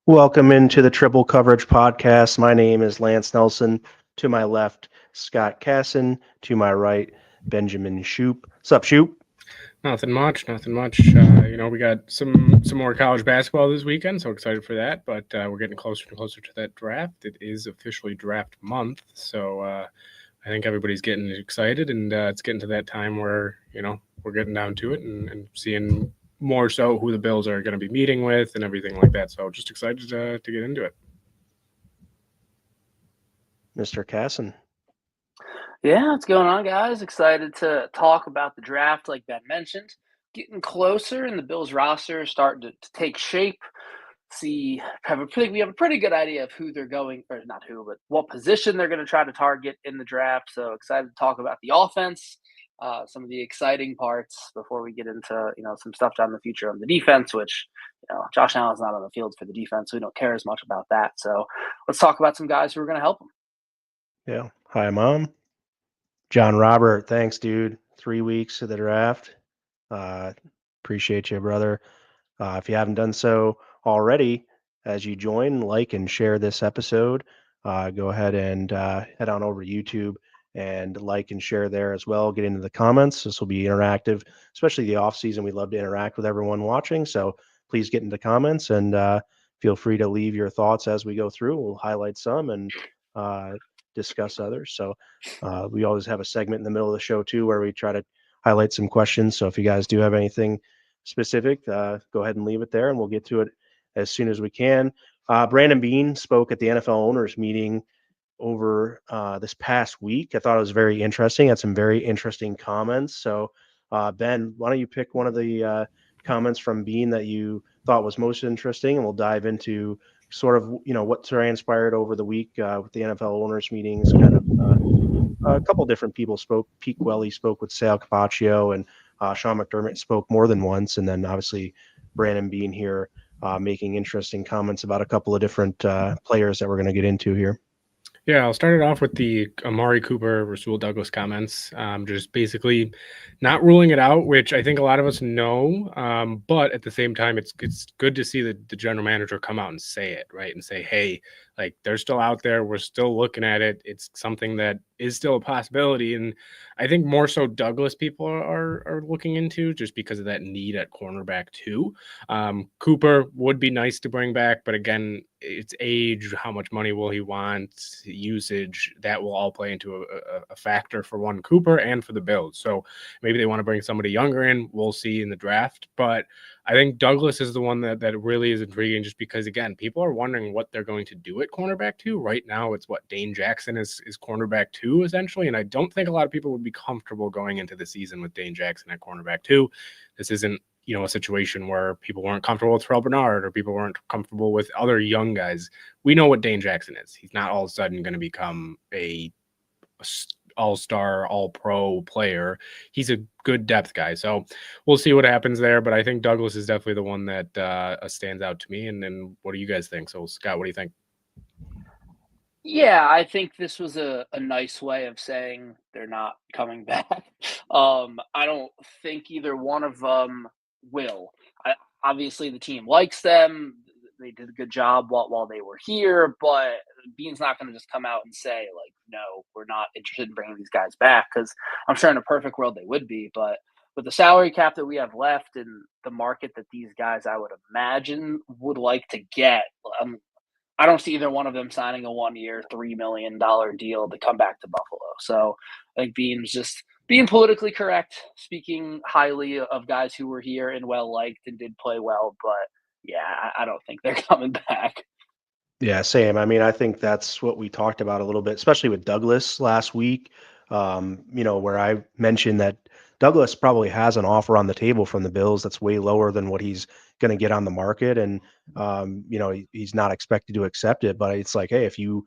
Welcome into the Triple Coverage Podcast. My name is Lance Nelson. To my left, Scott Casson. To my right, Benjamin Shoop. Sup, Shoop? Nothing much, nothing much. We got some more college basketball this weekend, so excited for that. But we're getting closer and closer to that draft. It is officially draft month, so I think everybody's getting excited, and it's getting to that time where we're getting down to it and seeing more so who the Bills are going to be meeting with and everything like that. So just excited to get into it. Mr. Casson. Yeah, what's going on, guys? Excited to talk about the draft, like Ben mentioned. Getting closer, and the Bills roster is starting to take shape. We have a pretty good idea of who they're going, or not who, but what position they're going to try to target in the draft. So excited to talk about the offense, some of the exciting parts before we get into some stuff down the future on the defense. Which Josh Allen's not on the field for the defense, so we don't care as much about that. So let's talk about some guys who are going to help them. Yeah. Hi, Mom. John Robert, thanks, dude. 3 weeks of the draft. Appreciate you, brother. If you haven't done so already, as you join, like and share this episode, go ahead and head on over to YouTube and like and share there as well. Get into the comments. This will be interactive, especially the off season. We love to interact with everyone watching. So please get into comments and feel free to leave your thoughts as we go through. We'll highlight some and discuss others. So we always have a segment in the middle of the show too, where we try to highlight some questions. So if you guys do have anything specific, go ahead and leave it there and we'll get to it as soon as we can. Brandon Beane spoke at the NFL owners meeting over this past week. I thought it was very interesting. Had some very interesting comments. So Ben, why don't you pick one of the comments from Beane that you thought was most interesting, and we'll dive into sort of what transpired over the week with the NFL owners meetings. Kind of a couple different people spoke. Pete Quelly spoke with Sal Capaccio, and Sean McDermott spoke more than once, and then obviously Brandon Beane here making interesting comments about a couple of different players that we're going to get into here. Yeah, I'll start it off with the Amari Cooper, Rasul Douglas comments. Just basically not ruling it out, which I think a lot of us know. But at the same time, it's good to see the general manager come out and say it, right? And say, hey, like they're still out there. We're still looking at it. It's something that is still a possibility. And I think more so Douglas people are looking into just because of that need at cornerback too. Cooper would be nice to bring back, but again, it's age, how much money will he want, usage, that will all play into a factor for one Cooper and for the Bills. So maybe they want to bring somebody younger in. We'll see in the draft. But I think Douglas is the one that really is intriguing just because, again, people are wondering what they're going to do at cornerback 2. Right now, it's what Dane Jackson is cornerback 2, essentially. And I don't think a lot of people would be comfortable going into the season with Dane Jackson at cornerback 2. This isn't a situation where people weren't comfortable with Terrell Bernard or people weren't comfortable with other young guys. We know what Dane Jackson is. He's not all of a sudden going to become a all-star, all-pro player. He's a good depth guy. So we'll see what happens there. But I think Douglas is definitely the one that stands out to me. And then what do you guys think? So Scott, what do you think? Yeah, I think this was a nice way of saying they're not coming back. I don't think either one of them will. Obviously, the team likes them. They did a good job while they were here, but Bean's not going to just come out and say, like, no, we're not interested in bringing these guys back, because I'm sure in a perfect world they would be. But with the salary cap that we have left and the market that these guys, I would imagine, would like to get, I don't see either one of them signing a 1-year, $3 million deal to come back to Buffalo. So I think Bean's just being politically correct, speaking highly of guys who were here and well liked and did play well. But yeah, I don't think they're coming back. Yeah, same. I mean, I think that's what we talked about a little bit, especially with Douglas last week. Where I mentioned that Douglas probably has an offer on the table from the Bills that's way lower than what he's going to get on the market, and he's not expected to accept it. But it's like, hey, if you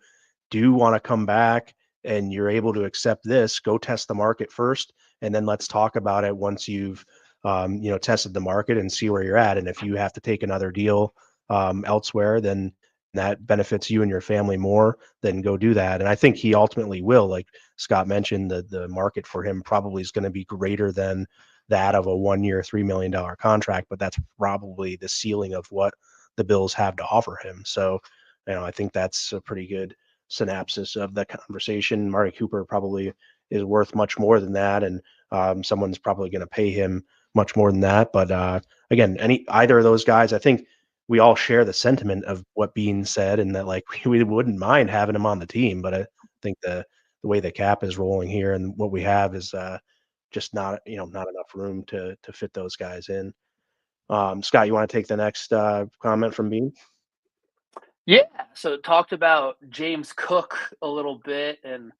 do want to come back and you're able to accept this, go test the market first, and then let's talk about it once you've tested the market and see where you're at. And if you have to take another deal elsewhere, then that benefits you and your family more, then go do that. And I think he ultimately will. Like Scott mentioned, the market for him probably is going to be greater than that of a 1-year, $3 million contract, but that's probably the ceiling of what the Bills have to offer him. So, I think that's a pretty good synopsis of the conversation. Mari Cooper probably is worth much more than that, and someone's probably going to pay him much more than that. But again, either of those guys, I think we all share the sentiment of what being said, and that like we wouldn't mind having him on the team. But I think the way the cap is rolling here and what we have is just not not enough room to fit those guys in. Scott, you want to take the next comment from Bean? Yeah, so talked about James Cook a little bit, and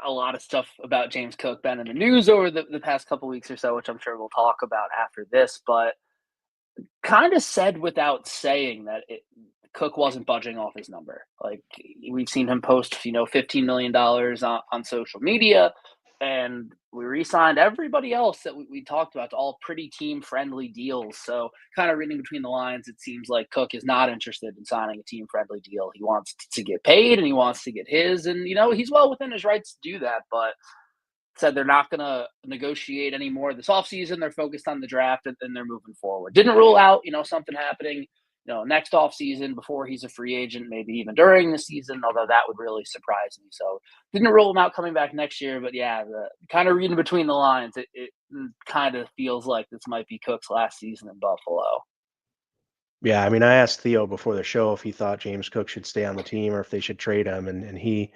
a lot of stuff about James Cook been in the news over the past couple weeks or so, which I'm sure we'll talk about after this. But kind of said without saying that Cook wasn't budging off his number. Like, we've seen him post, $15 million on social media, and we re-signed everybody else that we talked about to all pretty team-friendly deals. So kind of reading between the lines, it seems like Cook is not interested in signing a team-friendly deal. He wants to get paid, and he wants to get his, and, he's well within his rights to do that, but said they're not going to negotiate anymore this offseason. They're focused on the draft, and they're moving forward. Didn't rule out, something happening, next offseason before he's a free agent, maybe even during the season, although that would really surprise me. So didn't rule him out coming back next year. But yeah, the kind of reading between the lines, it kind of feels like this might be Cook's last season in Buffalo. Yeah, I mean, I asked Theo before the show if he thought James Cook should stay on the team or if they should trade him, and he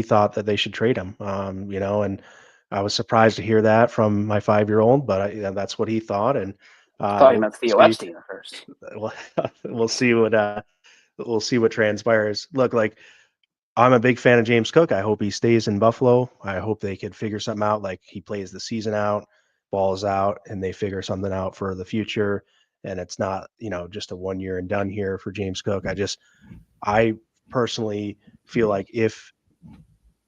thought that they should trade him. And I was surprised to hear that from my 5-year-old, but that's what he thought, and I thought he we'll meant Theo see. Epstein at first. We'll, we'll see what transpires. Look, like, I'm a big fan of James Cook. I hope he stays in Buffalo. I hope they could figure something out, like he plays the season out, balls out, and they figure something out for the future. And it's not, just a 1 year and done here for James Cook. I personally feel like if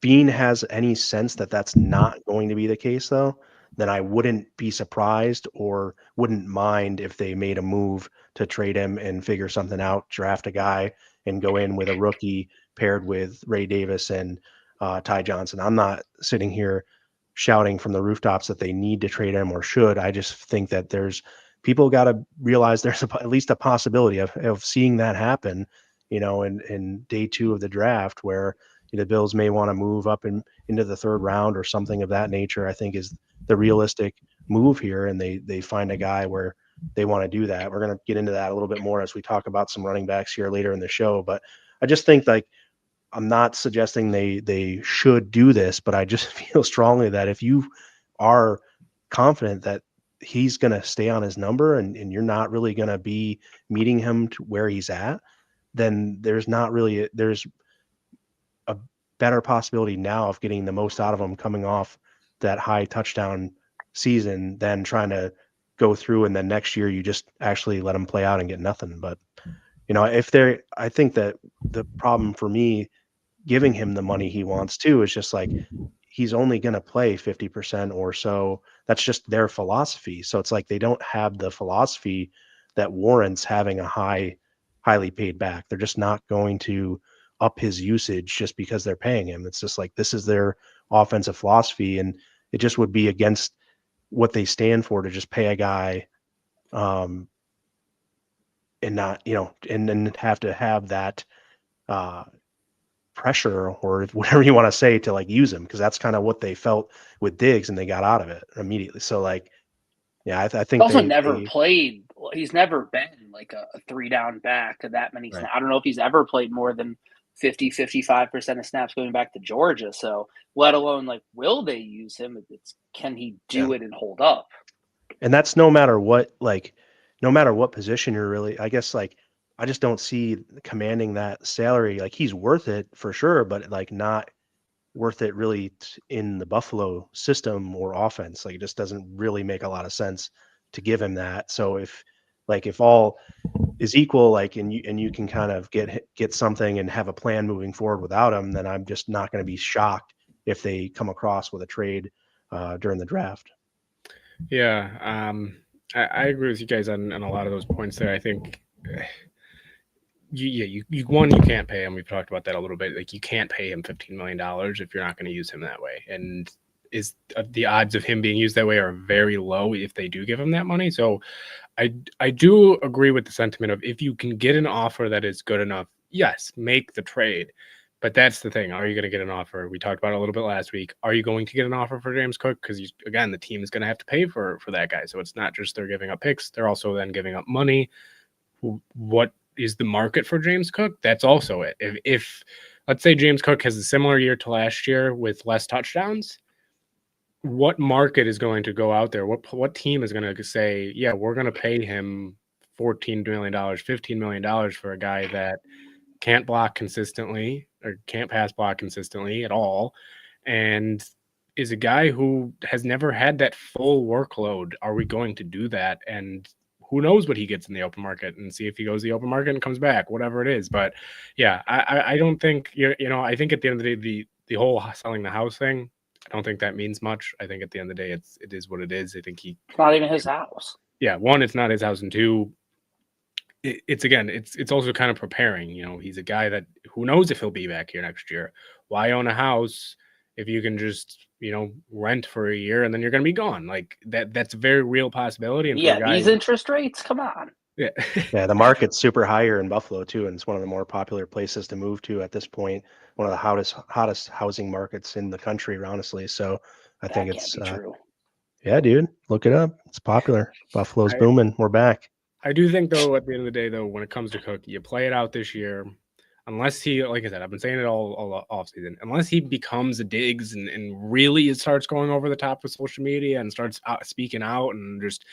Bean has any sense that that's not going to be the case, though, then I wouldn't be surprised or wouldn't mind if they made a move to trade him and figure something out, draft a guy, and go in with a rookie paired with Ray Davis and Ty Johnson. I'm not sitting here shouting from the rooftops that they need to trade him or should. I just think that there's people got to realize there's at least a possibility of seeing that happen, in day 2 of the draft, where the Bills may want to move up into the 3rd round or something of that nature. I think is the realistic move here, and they find a guy where they want to do that. We're going to get into that a little bit more as we talk about some running backs here later in the show. But I just think, like, I'm not suggesting they should do this, but I just feel strongly that if you are confident that he's going to stay on his number and you're not really going to be meeting him to where he's at, then there's a better possibility now of getting the most out of him coming off that high touchdown season than trying to go through and then next year you just actually let him play out and get nothing. But I think that the problem for me giving him the money he wants to is just like he's only going to play 50% or so. That's just their philosophy. So it's like they don't have the philosophy that warrants having a highly paid back. They're just not going to up his usage just because they're paying him. It's just like this is their offensive philosophy, and it just would be against what they stand for to just pay a guy and not, and then have to have that pressure or whatever you want to say to like use him, because that's kind of what they felt with Diggs and they got out of it immediately. So like, yeah, I think Also never played. He's never been like a 3-down back to that many snaps. I don't know if he's ever played more than 55% of snaps going back to Georgia. So let alone like, will they use him? It's can he do it and hold up? And that's no matter what position you're really, I guess, like, I just don't see commanding that salary. Like, he's worth it for sure, but like not worth it really in the Buffalo system or offense. Like, it just doesn't really make a lot of sense to give him that. So if all is equal, like, and you can kind of get something and have a plan moving forward without him, then I'm just not going to be shocked if they come across with a trade during the draft. Yeah, I agree with you guys on a lot of those points there. I think you can't pay him. We've talked about that a little bit. Like, you can't pay him $15 million if you're not going to use him that way. And the odds of him being used that way are very low if they do give him that money. So I do agree with the sentiment of if you can get an offer that is good enough, yes, make the trade. But that's the thing. Are you going to get an offer? We talked about it a little bit last week. Are you going to get an offer for James Cook? Because again, the team is going to have to pay for that guy. So it's not just they're giving up picks; they're also then giving up money. What is the market for James Cook? That's also it. If let's say James Cook has a similar year to last year with less touchdowns, what market is going to go out there? What team is going to say, yeah, we're going to pay him $14 million, $15 million for a guy that can't block consistently or can't pass block consistently at all, and is a guy who has never had that full workload? Are we going to do that? And who knows what he gets in the open market, and see if he goes to the open market and comes back, whatever it is. But yeah, I don't think I think at the end of the day, the whole selling the house thing, I don't think that means much. I think at the end of the day, it is what it is. I think it's not even his house. Yeah, one, it's not his house, and two, it's also kind of preparing. He's a guy that who knows if he'll be back here next year. Why own a house if you can just rent for a year and then you're going to be gone? Like that's a very real possibility. And yeah, these interest rates, come on. Yeah. Yeah, the market's super higher in Buffalo too, and it's one of the more popular places to move to at this point. One of the hottest housing markets in the country, honestly. So I think it's can't be true. Yeah, dude, look it up. It's popular. Buffalo's booming. We're back. I do think, though, at the end of the day, though, when it comes to Cook, you play it out this year. Unless he, like I said, I've been saying it all off season. Unless he becomes a Diggs and really starts going over the top with social media and starts speaking out, and just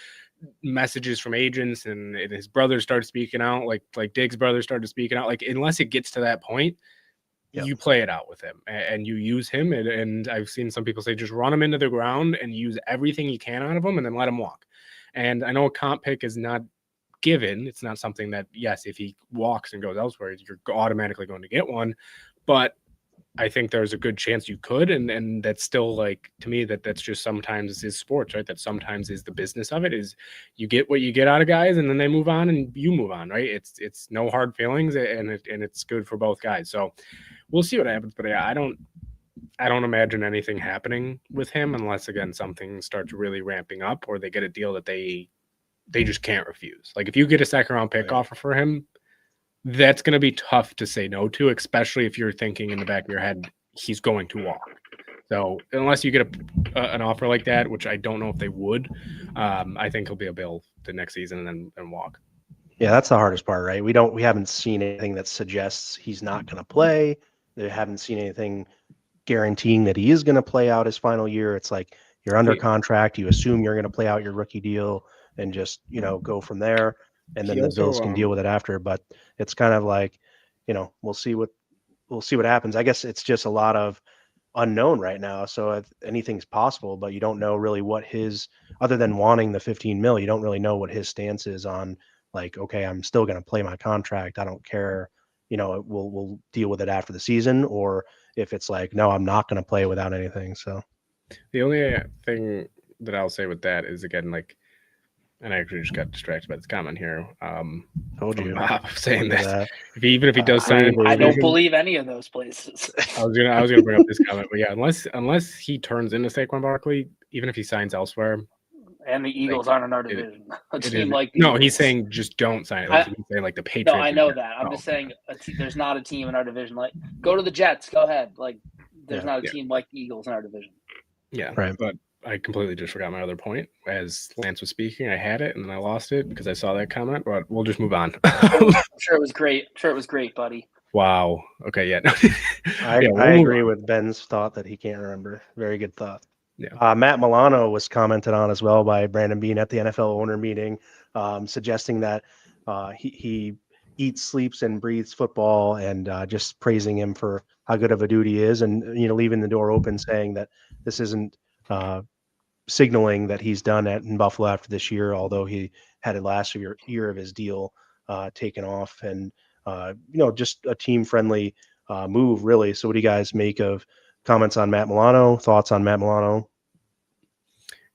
messages from agents and his brother starts speaking out, like Diggs' brother started speaking out. Like, unless it gets to that point, you play it out with him and you use him. And I've seen some people say just run him into the ground and use everything you can out of him and then let him walk. And I know a comp pick is not given. It's not something that, yes, if he walks and goes elsewhere, you're automatically going to get one. But I think there's a good chance you could, and that's still, like, to me, that's just sometimes is sports, right? That sometimes is the business of it, is you get what you get out of guys, and then they move on and you move on, right? It's no hard feelings, and it's good for both guys. So we'll see what happens. But yeah, I don't imagine anything happening with him unless, again, something starts really ramping up or they get a deal that they just can't refuse. Like, if you get a second round pick offer for him, that's going to be tough to say no to, especially if you're thinking in the back of your head, he's going to walk. So unless you get an offer like that, which I don't know if they would, I think he'll be a Bill the next season and then walk. Yeah, that's the hardest part, right? We haven't seen anything that suggests he's not going to play. They haven't seen anything guaranteeing that he is going to play out his final year. It's like you're under contract. You assume you're going to play out your rookie deal and just, go from there. And then the Bills can deal with it after. But it's kind of like, we'll see what happens. I guess it's just a lot of unknown right now. So anything's possible, but you don't know really what other than wanting the 15 mil, you don't really know what his stance is on, like, okay, I'm still going to play my contract. I don't care. We'll deal with it after the season, or if it's like, no, I'm not going to play without anything. So the only thing that I'll say with that is, again, like, and I actually just got distracted by this comment here. Told you. Saying that even if he does sign, I don't believe any of those places. I was gonna bring up this comment, but yeah, unless he turns into Saquon Barkley, even if he signs elsewhere, and the Eagles aren't in our division. He's saying just don't sign it. He's saying like the Patriots. No, I know that. I'm just saying there's not a team in our division. Like, go to the Jets. Go ahead. Like, there's not a team like the Eagles in our division. Yeah, right. But I completely just forgot my other point. As Lance was speaking, I had it and then I lost it because I saw that comment. But we'll just move on. I'm sure it was great. Buddy. Wow. Okay. Yeah. I agree with Ben's thought that he can't remember. Very good thought. Yeah. Matt Milano was commented on as well by Brandon Bean at the NFL owner meeting, suggesting that he eats, sleeps, and breathes football, and just praising him for how good of a dude he is, and leaving the door open, saying that this isn't signaling that he's done in Buffalo after this year, although he had a last year of his deal taken off, and just a team friendly move, really. So what do you guys make of comments on Matt Milano? Thoughts on Matt Milano?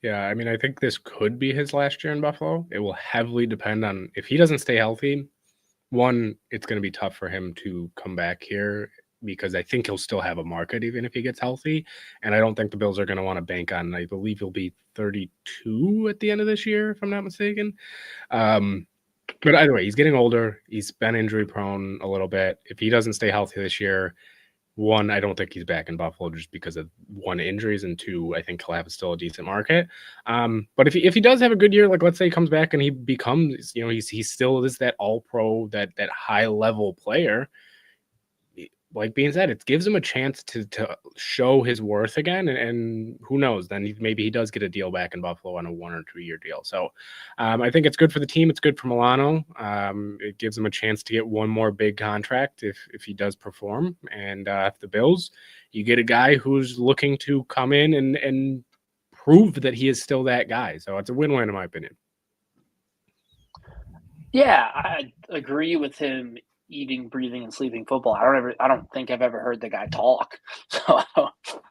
Yeah, I mean, I think this could be his last year in Buffalo. It will heavily depend on if he doesn't stay healthy. One, it's going to be tough for him to come back here because I think he'll still have a market even if he gets healthy. And I don't think the Bills are going to want to bank on, I believe he'll be 32 at the end of this year, if I'm not mistaken. But either way, he's getting older. He's been injury prone a little bit. If he doesn't stay healthy this year, one, I don't think he's back in Buffalo just because of one, injuries, and two, I think he'll have still a decent market. But if he does have a good year, like let's say he comes back and he becomes, he still is that all pro, that high level player. Like being said, it gives him a chance to show his worth again, and who knows? Then maybe he does get a deal back in Buffalo on a 1 or 2 year deal. So I think it's good for the team. It's good for Milano. It gives him a chance to get one more big contract if he does perform. And if the Bills, you get a guy who's looking to come in and prove that he is still that guy. So it's a win-win in my opinion. Yeah, I agree with him. Eating, breathing, and sleeping football. I don't think I've ever heard the guy talk. So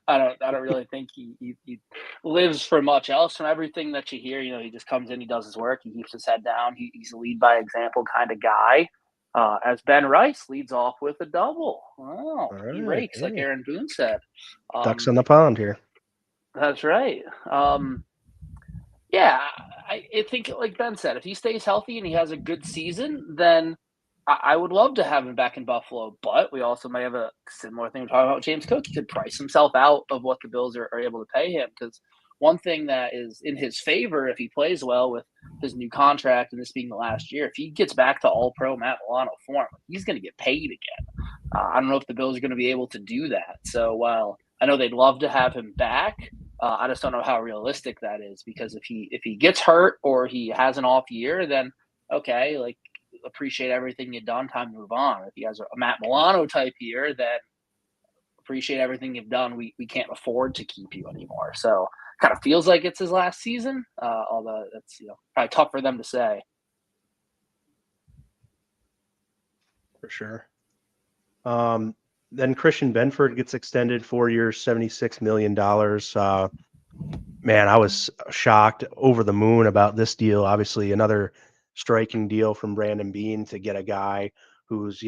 I don't really think he lives for much else from everything that you hear. He just comes in, he does his work, he keeps his head down. He's a lead by example kind of guy. As Ben Rice leads off with a double. Oh, right, he rakes, like Aaron Boone said. Ducks in the pond here. That's right. Yeah, I think like Ben said, if he stays healthy and he has a good season, then I would love to have him back in Buffalo, but we also may have a similar thing we're talking about with James Cook. He could price himself out of what the Bills are able to pay him, because one thing that is in his favor if he plays well with his new contract and this being the last year, if he gets back to all-pro Matt Milano form, he's going to get paid again. I don't know if the Bills are going to be able to do that. So while I know they'd love to have him back, I just don't know how realistic that is, because if he gets hurt or he has an off year, then okay, like, appreciate everything you've done, time to move on. If he has a Matt Milano type year, then appreciate everything you've done. We can't afford to keep you anymore. So kind of feels like it's his last season, although that's probably tough for them to say. For sure. Then Christian Benford gets extended 4 years, $76 million. Man, I was shocked, over the moon about this deal. Obviously, another striking deal from Brandon Beane to get a guy who's,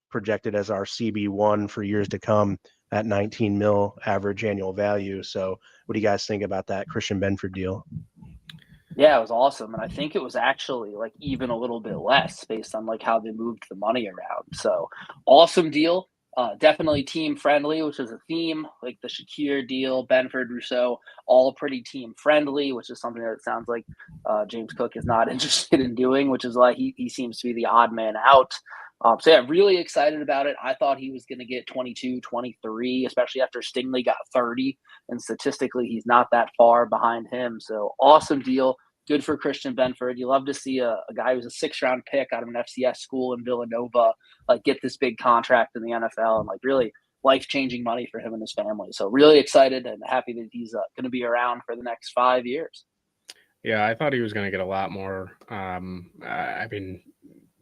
projected as our CB1 for years to come at 19 mil average annual value. So what do you guys think about that Christian Benford deal? Yeah, it was awesome. And I think it was actually like even a little bit less based on like how they moved the money around. So awesome deal. Definitely team friendly, which is a theme, like the Shakir deal, Benford, Rousseau, all pretty team friendly, which is something that it sounds like James Cook is not interested in doing, which is why he seems to be the odd man out. So yeah, really excited about it. I thought he was going to get 22, 23, especially after Stingley got 30. And statistically, he's not that far behind him. So awesome deal. Good for Christian Benford. You love to see a guy who's a 6th-round pick out of an FCS school in Villanova, like, get this big contract in the NFL, and like really life-changing money for him and his family. So really excited and happy that he's going to be around for the next 5 years. Yeah, I thought he was going to get a lot more. I mean,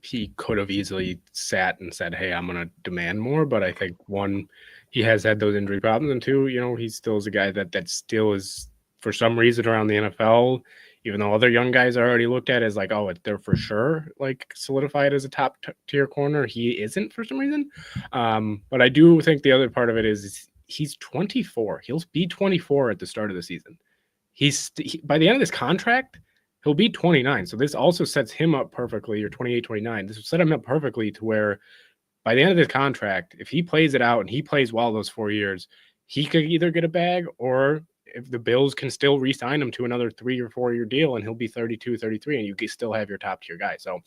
he could have easily sat and said, hey, I'm going to demand more. But I think, one, he has had those injury problems. And two, he still is a guy that still is, for some reason, around the NFL, even though other young guys are already looked at as like, oh, they're for sure like solidified as a top tier corner. He isn't for some reason. But I do think the other part of it is he's 24. He'll be 24 at the start of the season. By the end of this contract, he'll be 29. So this also sets him up perfectly, or 28, 29. This will set him up perfectly to where by the end of this contract, if he plays it out and he plays well those 4 years, he could either get a bag, or if the Bills can still re-sign him to another 3 or 4 year deal, and he'll be 32, 33, and you can still have your top tier guy. So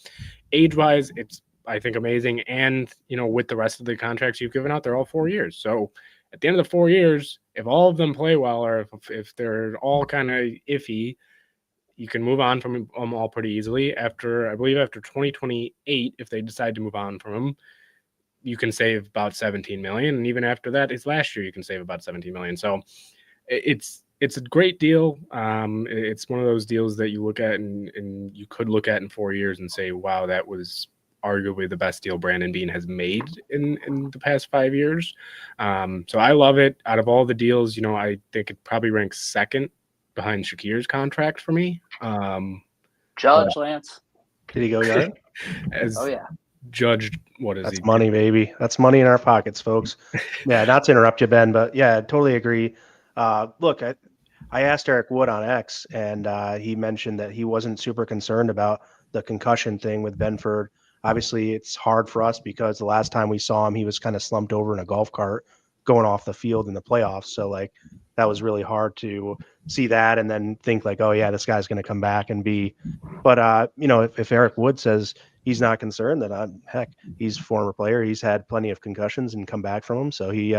age-wise, it's, I think, amazing. And, with the rest of the contracts you've given out, they're all 4 years. So at the end of the 4 years, if all of them play well, or if they're all kind of iffy, you can move on from them all pretty easily. I believe after 2028, if they decide to move on from them, you can save about 17 million. And even after that, it's last year, you can save about 17 million. So it's a great deal. It's one of those deals that you look at and you could look at in 4 years and say, wow, that was arguably the best deal Brandon Beane has made in the past 5 years. So I love it. Out of all the deals, I think it probably ranks second behind Shakir's contract for me. Judge Lance. Did he go yard? Oh yeah. judged. What is That's he? money, baby. That's money in our pockets, folks. Yeah, not to interrupt you, Ben, but yeah, I totally agree. Look, I asked Eric Wood on X, and he mentioned that he wasn't super concerned about the concussion thing with Benford. Obviously, it's hard for us because the last time we saw him, he was kind of slumped over in a golf cart going off the field in the playoffs. So, like, that was really hard to see that and then think, like, oh, yeah, this guy's going to come back and be. But, if Eric Wood says he's not concerned, then heck, he's a former player. He's had plenty of concussions and come back from them. So he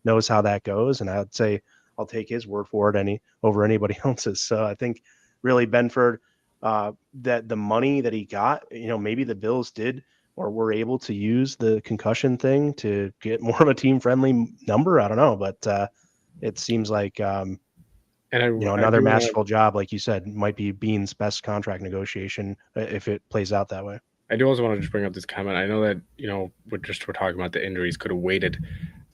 knows how that goes. And I would say I'll take his word for it over anybody else's. So I think really Benford, that the money that he got, maybe the Bills did or were able to use the concussion thing to get more of a team friendly number. I don't know, but it seems like And another masterful job, like you said, might be Bean's best contract negotiation if it plays out that way. I do also want to just bring up this comment. I know that, we're talking about the injuries, could have waited.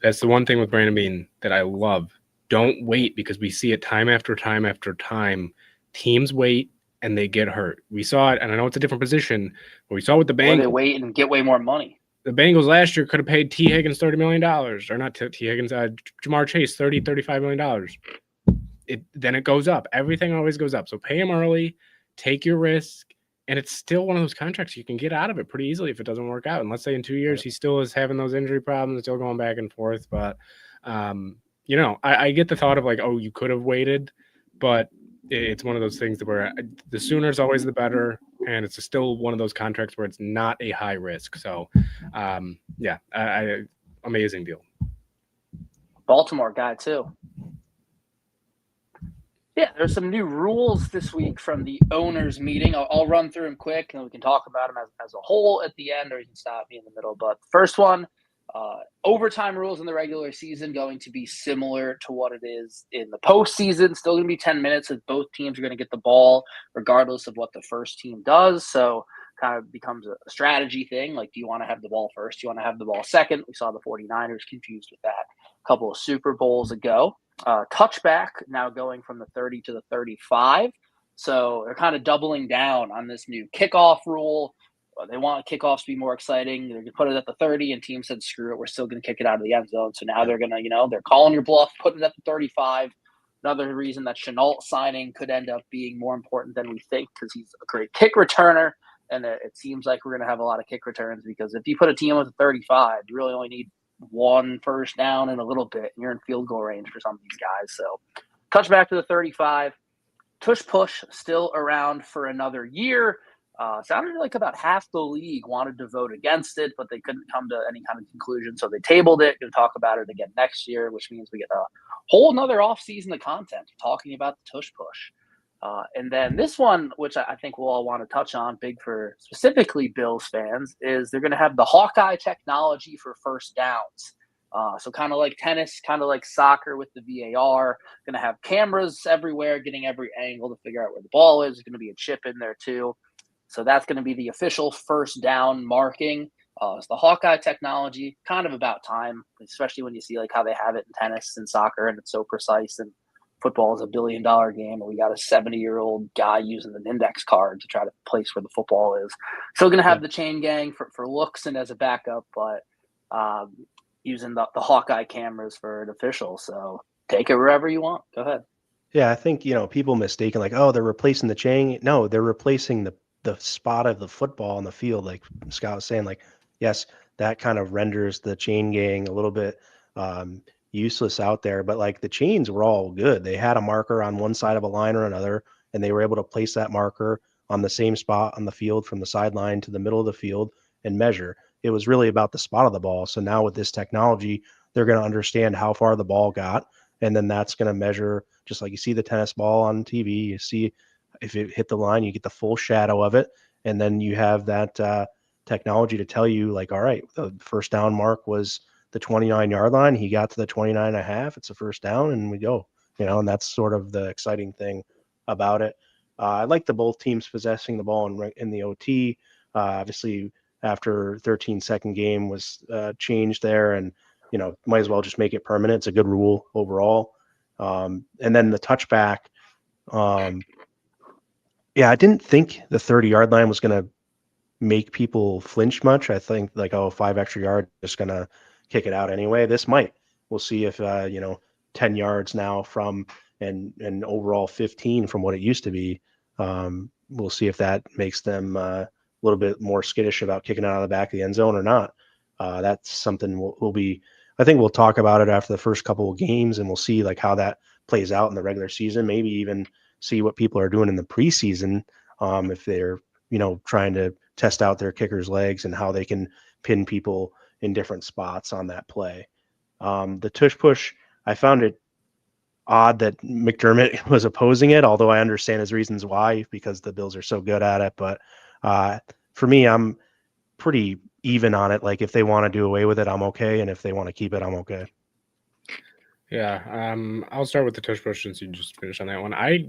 That's the one thing with Brandon Bean that I love. Don't wait, because we see it time after time after time. Teams wait and they get hurt. We saw it, and I know it's a different position, but we saw with the Bengals. Or they wait and get way more money. The Bengals last year could have paid T. Higgins $30 million, or not T. Higgins, Jamar Chase $35 million. Then it goes up. Everything always goes up. So pay him early, take your risk. And it's still one of those contracts you can get out of it pretty easily if it doesn't work out. And let's say in 2 years he still is having those injury problems, still going back and forth. But, I get the thought of like, oh, you could have waited. But it's one of those things where the sooner is always the better. And it's still one of those contracts where it's not a high risk. So, amazing deal. Baltimore guy, too. Yeah, there's some new rules this week from the owners' meeting. I'll run through them quick, and we can talk about them as a whole at the end, or you can stop me in the middle. But the first one, overtime rules in the regular season going to be similar to what it is in the postseason. Still going to be 10 minutes, as both teams are going to get the ball regardless of what the first team does. So kind of becomes a strategy thing. Like, do you want to have the ball first? Do you want to have the ball second? We saw the 49ers confused with that a couple of Super Bowls ago. Touchback now going from the 30 to the 35. So they're kind of doubling down on this new kickoff rule. They want kickoffs to be more exciting. They're going to put it at the 30, and teams said, screw it, we're still going to kick it out of the end zone. So now they're going to, they're calling your bluff, putting it at the 35. Another reason that Chenault signing could end up being more important than we think, because he's a great kick returner. And it seems like we're going to have a lot of kick returns, because if you put a team with a 35, you really only need one first down in a little bit, and you're in field goal range for some of these guys. So touchback to the 35. Tush push still around for another year. Sounded like about half the league wanted to vote against it, but they couldn't come to any kind of conclusion, so they tabled it. Going to talk about it again next year, which means we get a whole nother offseason of content talking about the tush push. And then this one, which I think we'll all want to touch on, big for specifically Bills fans, is they're going to have the Hawkeye technology for first downs. So kind of like tennis, kind of like soccer with the VAR, going to have cameras everywhere, getting every angle to figure out where the ball is. There's going to be a chip in there too. So that's going to be the official first down marking. It's the Hawkeye technology, kind of about time, especially when you see like how they have it in tennis and soccer, and it's so precise. And football is $1 billion game, and we got a 70-year-old guy using an index card to try to place where the football is. Still going to have the chain gang for looks and as a backup, but using the Hawkeye cameras for an official. So take it wherever you want. Go ahead. Yeah, I think, people mistaken like, oh, they're replacing the chain. No, they're replacing the spot of the football on the field. Like Scott was saying, like, yes, that kind of renders the chain gang a little bit useless out there, but like the chains were all good. They had a marker on one side of a line or another, and they were able to place that marker on the same spot on the field from the sideline to the middle of the field and measure. It was really about the spot of the ball. So now with this technology, they're going to understand how far the ball got, and then that's going to measure, just like you see the tennis ball on TV. You see if it hit the line, you get the full shadow of it, and then you have that technology to tell you, like, all right, the first down mark was the 29-yard line. He got to the 29 and a half. It's a first down, and we go. And that's sort of the exciting thing about it. I like the both teams possessing the ball in the OT. Obviously, after 13-second game was changed there, and might as well just make it permanent. It's a good rule overall. And then the touchback. I didn't think the 30-yard line was going to make people flinch much. I think like, oh, 5 extra yards, just gonna kick it out anyway. This might. We'll see if 10 yards now from and overall 15 from what it used to be. We'll see if that makes them a little bit more skittish about kicking out of the back of the end zone or not. That's something we'll be. I think we'll talk about it after the first couple of games, and we'll see like how that plays out in the regular season. Maybe even see what people are doing in the preseason, if they're trying to test out their kickers' legs and how they can pin people in different spots on that play. The tush push, I found it odd that McDermott was opposing it, although I understand his reasons why, because the Bills are so good at it. But for me, I'm pretty even on it. Like if they want to do away with it, I'm okay, and if they want to keep it, I'm okay. Yeah, I'll start with the tush push since you just finished on that one. I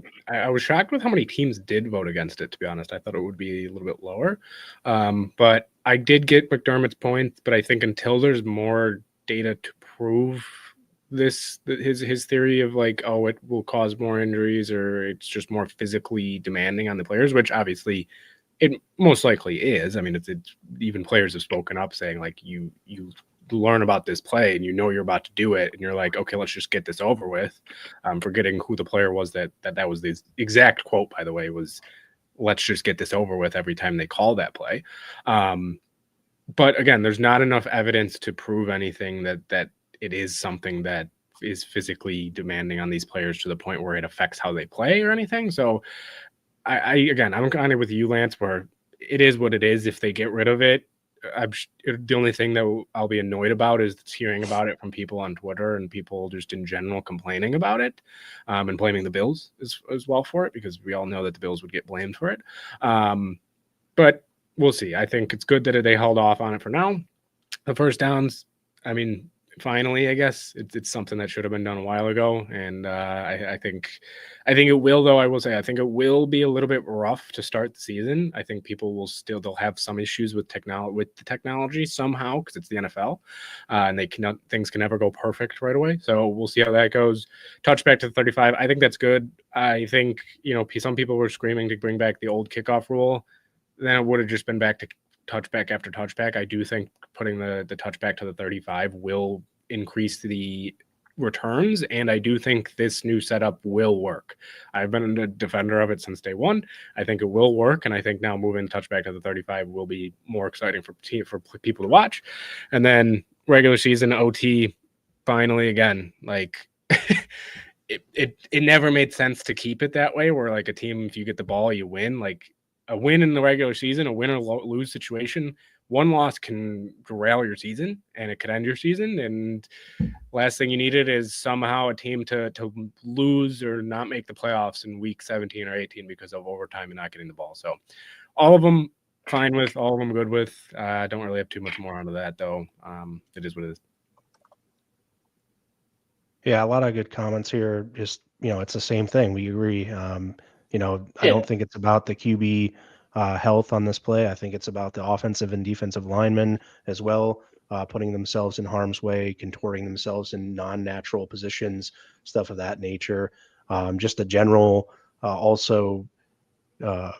was shocked with how many teams did vote against it, to be honest. I thought it would be a little bit lower. But I did get McDermott's point, but I think until there's more data to prove his theory of like, oh, it will cause more injuries or it's just more physically demanding on the players, which obviously it most likely is. I mean, it's even players have spoken up saying like you learn about this play and you're about to do it and you're like, okay, let's just get this over with. Forgetting who the player was that was the exact quote, by the way, was let's just get this over with every time they call that play. But again, there's not enough evidence to prove anything that it is something that is physically demanding on these players to the point where it affects how they play or anything. So I'm kind of with you, Lance, where it is what it is. If they get rid of it, the only thing that I'll be annoyed about is hearing about it from people on Twitter and people just in general complaining about it, and blaming the Bills as well for it, because we all know that the Bills would get blamed for it. But we'll see. I think it's good that they held off on it for now. The first downs, I mean, finally, I guess it's something that should have been done a while ago. And I think it will, though. I will say, I think it will be a little bit rough to start the season. I think people will they'll have some issues with the technology somehow, because it's the NFL, and things can never go perfect right away. So we'll see how that goes. Touchback to the 35. I think that's good. I think, some people were screaming to bring back the old kickoff rule. Then it would have just been back to touchback after touchback. I do think putting the touchback to the 35 will increase the returns, and I do think this new setup will work. I've been a defender of it since day one. I think it will work, and I think now moving touchback to the 35 will be more exciting for people to watch. And then regular season OT, finally, again, like it never made sense to keep it that way, where like a team, if you get the ball, you win. Like a win in the regular season, a win or lose situation, one loss can derail your season and it could end your season. And last thing you needed is somehow a team to lose or not make the playoffs in week 17 or 18 because of overtime and not getting the ball. So all of them fine with, all of them good with. Don't really have too much more onto that, though. It is what it is. Yeah, a lot of good comments here. Just, it's the same thing. We agree. I don't think it's about the QB health on this play. I think it's about the offensive and defensive linemen as well, putting themselves in harm's way, contorting themselves in non-natural positions, stuff of that nature. Just a general also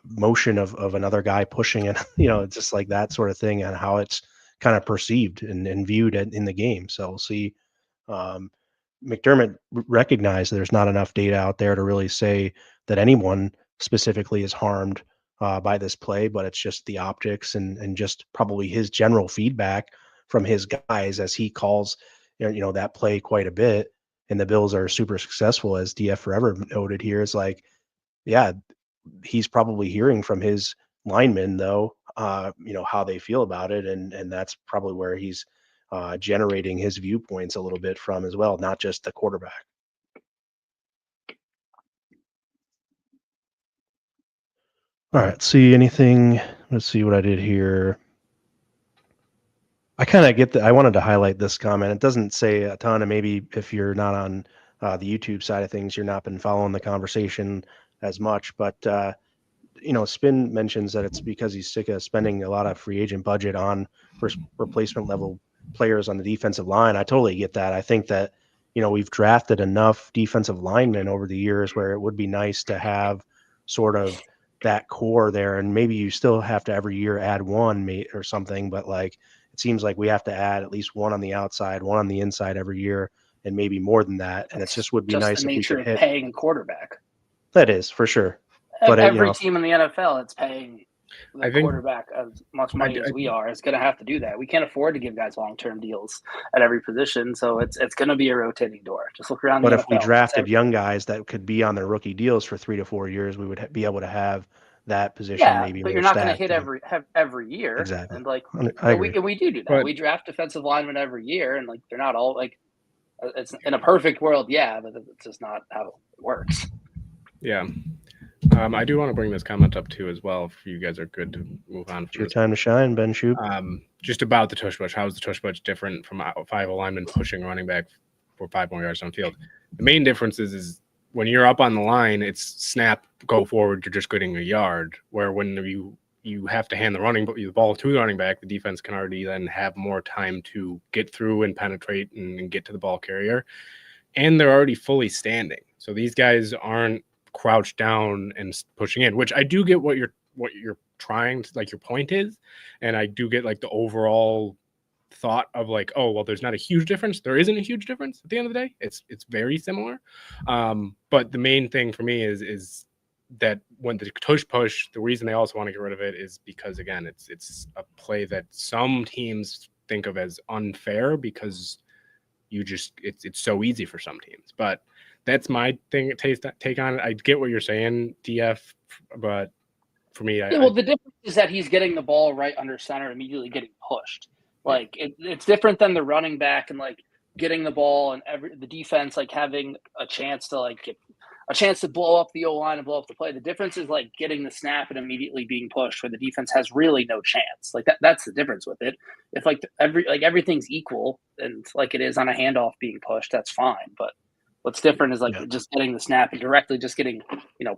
motion of another guy pushing it, just like that sort of thing, and how it's kind of perceived and viewed in the game. So we'll see. McDermott recognized there's not enough data out there to really say that anyone specifically is harmed by this play, but it's just the optics and just probably his general feedback from his guys as he calls, that play quite a bit. And the Bills are super successful, as DF Forever noted here. Is like, yeah, he's probably hearing from his linemen though, how they feel about it, and that's probably where he's generating his viewpoints a little bit from as well, not just the quarterback. All right, see anything? Let's see what I did here. I kind of get that. I wanted to highlight this comment. It doesn't say a ton, and maybe if you're not on the YouTube side of things, you're not been following the conversation as much. But Spin mentions that it's because he's sick of spending a lot of free agent budget on replacement level players on the defensive line. I totally get that. I think that, we've drafted enough defensive linemen over the years where it would be nice to have sort of that core there, and maybe you still have to every year add one or something, but like it seems like we have to add at least one on the outside, one on the inside every year, and maybe more than that. And it just would be just nice the if we nature could of hit. paying a quarterback. That is for sure. But Every team in the NFL that's paying the I think- quarterback as much money as we are is going to have to do that. We can't afford to give guys long-term deals at every position, so it's going to be a rotating door. Just look around But the if NFL. we drafted young guys that could be on their rookie deals for 3 to 4 years, we would be able to have that position maybe. But more you're not going to stacked hit every year. Exactly. And like I agree. we do that. But- we draft defensive linemen every year, and like they're not all like it's in a perfect world, yeah, but it's just not how it works. Yeah. I do want to bring this comment up too as well. If you guys are good to move on. It's your time to shine, Ben Shoop. Just about the tush push. How is the tush push different from 5 linemen pushing running back for 5 more yards on field? The main difference is when you're up on the line, it's snap, go forward. You're just getting a yard. Where when you have to hand the ball to the running back, the defense can already then have more time to get through and penetrate and get to the ball carrier. And they're already fully standing. So these guys aren't crouched down and pushing in, which I do get what you're trying to, like, your point is. And I do get like the overall thought of like, oh, well, there's not a huge difference. There isn't a huge difference at the end of the day. It's very similar. But the main thing for me is that when the tush push, the reason they also want to get rid of it is because, again, it's a play that some teams think of as unfair because it's so easy for some teams. But that's my thing. Take on it. I get what you're saying, DF, but for me, the difference is that he's getting the ball right under center, immediately getting pushed. Like it's different than the running back and like getting the ball and the defense like having a chance to blow up the O-line and blow up the play. The difference is like getting the snap and immediately being pushed, where the defense has really no chance. Like that's the difference with it. If like everything's equal and like it is on a handoff being pushed, that's fine. But what's different is like just getting the snap and directly just getting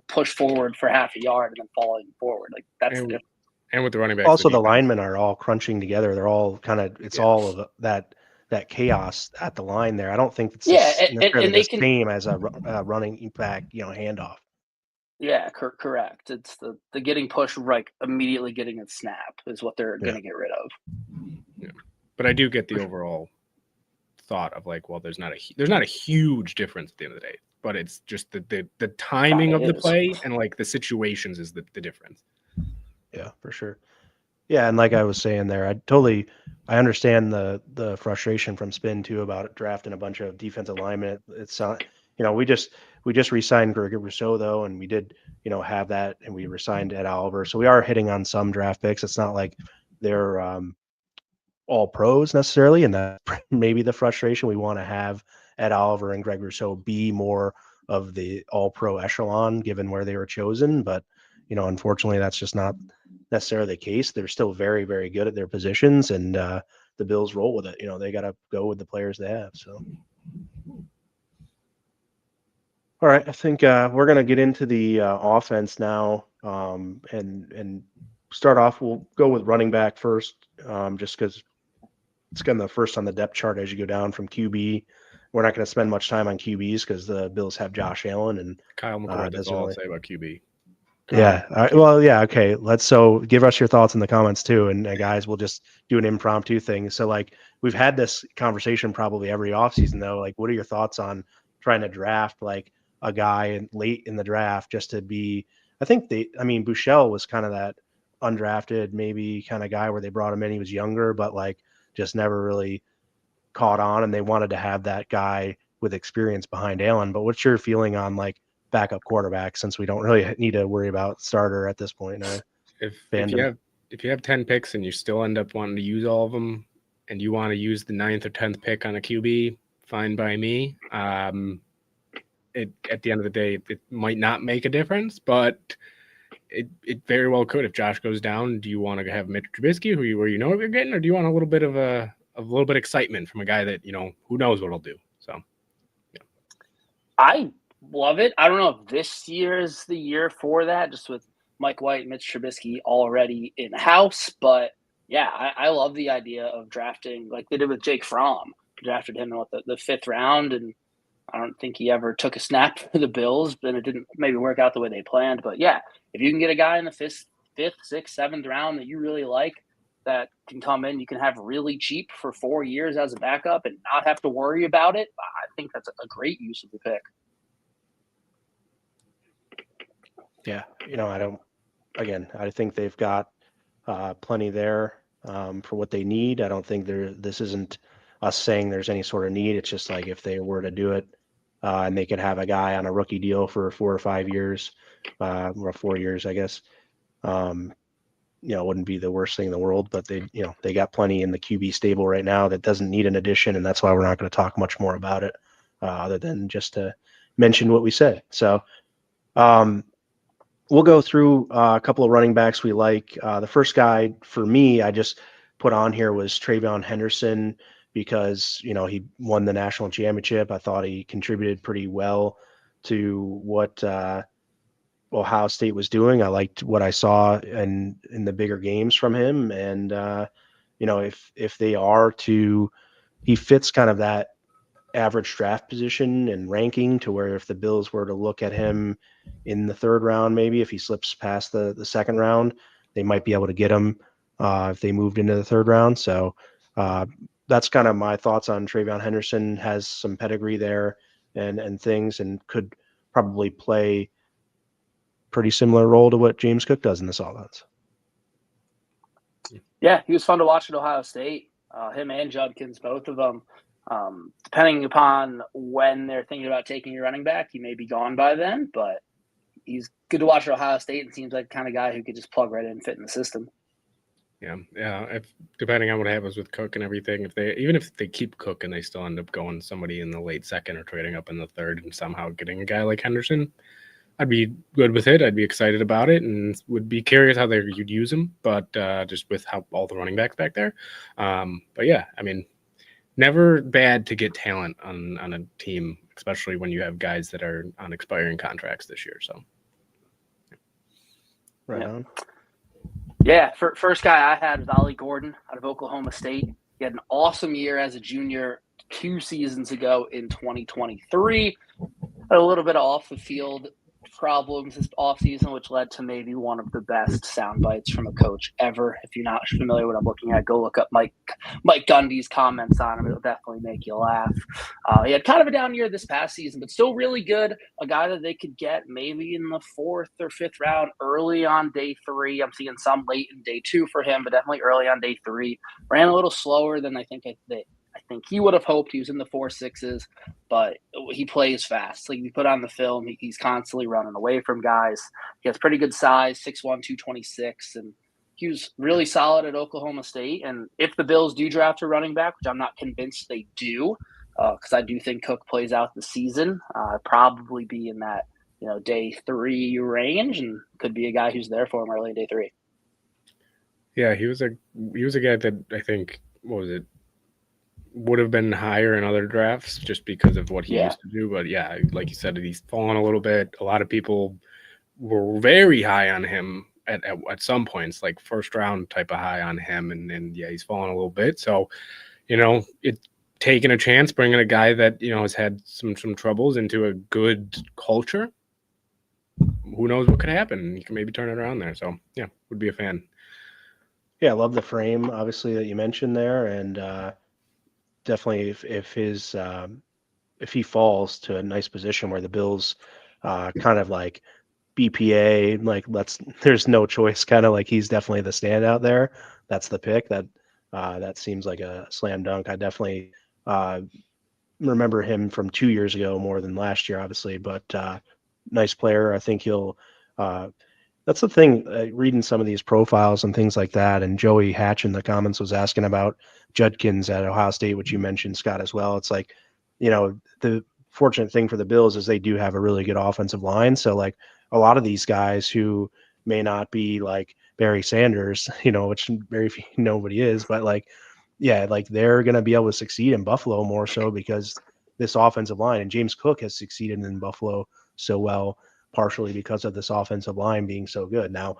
pushed forward for half a yard and then falling forward. Like that's the difference. And with the running back, Also, the linemen are all crunching together. They're all kind of all of that chaos at the line there. I don't think it's necessarily the same as a running back, handoff. Yeah, correct. It's the getting pushed, like immediately getting a snap is what they're going to get rid of. Yeah. But I do get the overall thought of like, well, there's not a huge difference at the end of the day, but it's just the timing of the play and like the situations is the difference. Yeah, for sure. Yeah, and like I was saying there, I understand the frustration from Spin too about drafting a bunch of defensive linemen. It's not, we just re-signed Gregory Rousseau though, and we did, have that, and we re-signed Ed Oliver. So we are hitting on some draft picks. It's not like they're all pros necessarily, and that maybe the frustration. We want to have Ed Oliver and Greg Rousseau be more of the all pro echelon given where they were chosen, but unfortunately that's just not necessarily the case. They're still very, very good at their positions, and the Bills roll with it. They got to go with the players they have. So, all right, I think we're going to get into the offense now, and start off. We'll go with running back first, just because it's kind of the first on the depth chart as you go down from QB. We're not going to spend much time on QBs because the Bills have Josh Allen and Kyle McCord. That's all I'll say about QB. Yeah. Well, yeah. Okay. So give us your thoughts in the comments too. And guys, we'll just do an impromptu thing. So like we've had this conversation probably every offseason though. Like, what are your thoughts on trying to draft like a guy late in the draft just to be, Bouchel was kind of that undrafted, maybe kind of guy where they brought him in. He was younger, but like just never really caught on, and they wanted to have that guy with experience behind Allen. But what's your feeling on like backup quarterback, since we don't really need to worry about starter at this point? If you have 10 picks and you still end up wanting to use all of them, and you want to use the 9th or 10th pick on a QB, fine by me. At the end of the day, it might not make a difference, but it very well could. If Josh goes down, do you want to have Mitch Trubisky, where you know what you're getting, or do you want a little bit of excitement from a guy that who knows what he'll do? So, yeah. I love it. I don't know if this year is the year for that, just with Mike White and Mitch Trubisky already in house. But yeah, I love the idea of drafting like they did with Jake Fromm. Drafted him in the 5th round, and I don't think he ever took a snap for the Bills, and it didn't maybe work out the way they planned. But yeah, if you can get a guy in the fifth, sixth, seventh round that you really like that can come in, you can have really cheap for 4 years as a backup and not have to worry about it. I think that's a great use of the pick. Yeah, I think they've got plenty there for what they need. I don't think this isn't us saying there's any sort of need. It's just like if they were to do it and they could have a guy on a rookie deal for 4 or 5 years, or 4 years, I guess. It wouldn't be the worst thing in the world, but they got plenty in the QB stable right now that doesn't need an addition, and that's why we're not going to talk much more about it, other than just to mention what we said. So we'll go through a couple of running backs we like. The first guy for me, I just put on here was Travion Henderson because he won the national championship. I thought he contributed pretty well to what Ohio State was doing. I liked what I saw in the bigger games from him, and if they are to, he fits kind of that average draft position and ranking to where if the Bills were to look at him in the third round, maybe if he slips past the second round, they might be able to get him if they moved into the third round. So that's kind of my thoughts on Travion Henderson. Has some pedigree there and things, and could probably play pretty similar role to what James Cook does in this offense. Yeah, he was fun to watch at Ohio State. Him and Judkins, both of them. Depending upon when they're thinking about taking your running back, he may be gone by then, but he's good to watch at Ohio State and seems like the kind of guy who could just plug right in and fit in the system. Yeah. Depending on what happens with Cook and everything, even if they keep Cook and they still end up going somebody in the late second or trading up in the third and somehow getting a guy like Henderson, I'd be good with it. I'd be excited about it and would be curious how you'd use him, but just with how all the running backs back there. But yeah, I mean, never bad to get talent on a team, especially when you have guys that are on expiring contracts this year. So, right on. Yeah, first guy I had was Ollie Gordon out of Oklahoma State. He had an awesome year as a junior 2 seasons ago in 2023. Had a little bit of off the field problems this offseason, which led to maybe one of the best sound bites from a coach ever. If you're not familiar with what I'm looking at, go look up Mike Gundy's comments on him. It'll definitely make you laugh. He had kind of a down year this past season, but still really good. A guy that they could get maybe in the 4th or 5th round early on day 3. I'm seeing some late in day 2 for him, but definitely early on day 3. Ran a little slower than I think he would have hoped. He was in the 4.6s, but he plays fast. Like you put on the film, he's constantly running away from guys. He has pretty good size, 6'1", 226, and he was really solid at Oklahoma State. And if the Bills do draft a running back, which I'm not convinced they do, because I do think Cook plays out the season, probably be in that day 3 range, and could be a guy who's there for him early in day 3. Yeah, he was a guy that I think would have been higher in other drafts just because of what he used to do. But yeah, like you said, he's fallen a little bit. A lot of people were very high on him at some points, like first round type of high on him. And yeah, he's fallen a little bit. So, it's taking a chance, bringing a guy that, has had some troubles into a good culture. Who knows what could happen? You can maybe turn it around there. So yeah, would be a fan. Yeah, I love the frame, obviously, that you mentioned there. And, definitely if he falls to a nice position where the Bills kind of like BPA, like there's no choice, kind of like he's definitely the standout there. That's the pick that seems like a slam dunk. I definitely remember him from 2 years ago more than last year, obviously, but nice player. I think he'll that's the thing, reading some of these profiles and things like that. And Joey Hatch in the comments was asking about Judkins at Ohio State, which you mentioned, Scott, as well. It's like, the fortunate thing for the Bills is they do have a really good offensive line. So like a lot of these guys who may not be like Barry Sanders, which nobody is, but like, yeah, like they're going to be able to succeed in Buffalo more so because this offensive line, and James Cook has succeeded in Buffalo so well, partially because of this offensive line being so good. Now,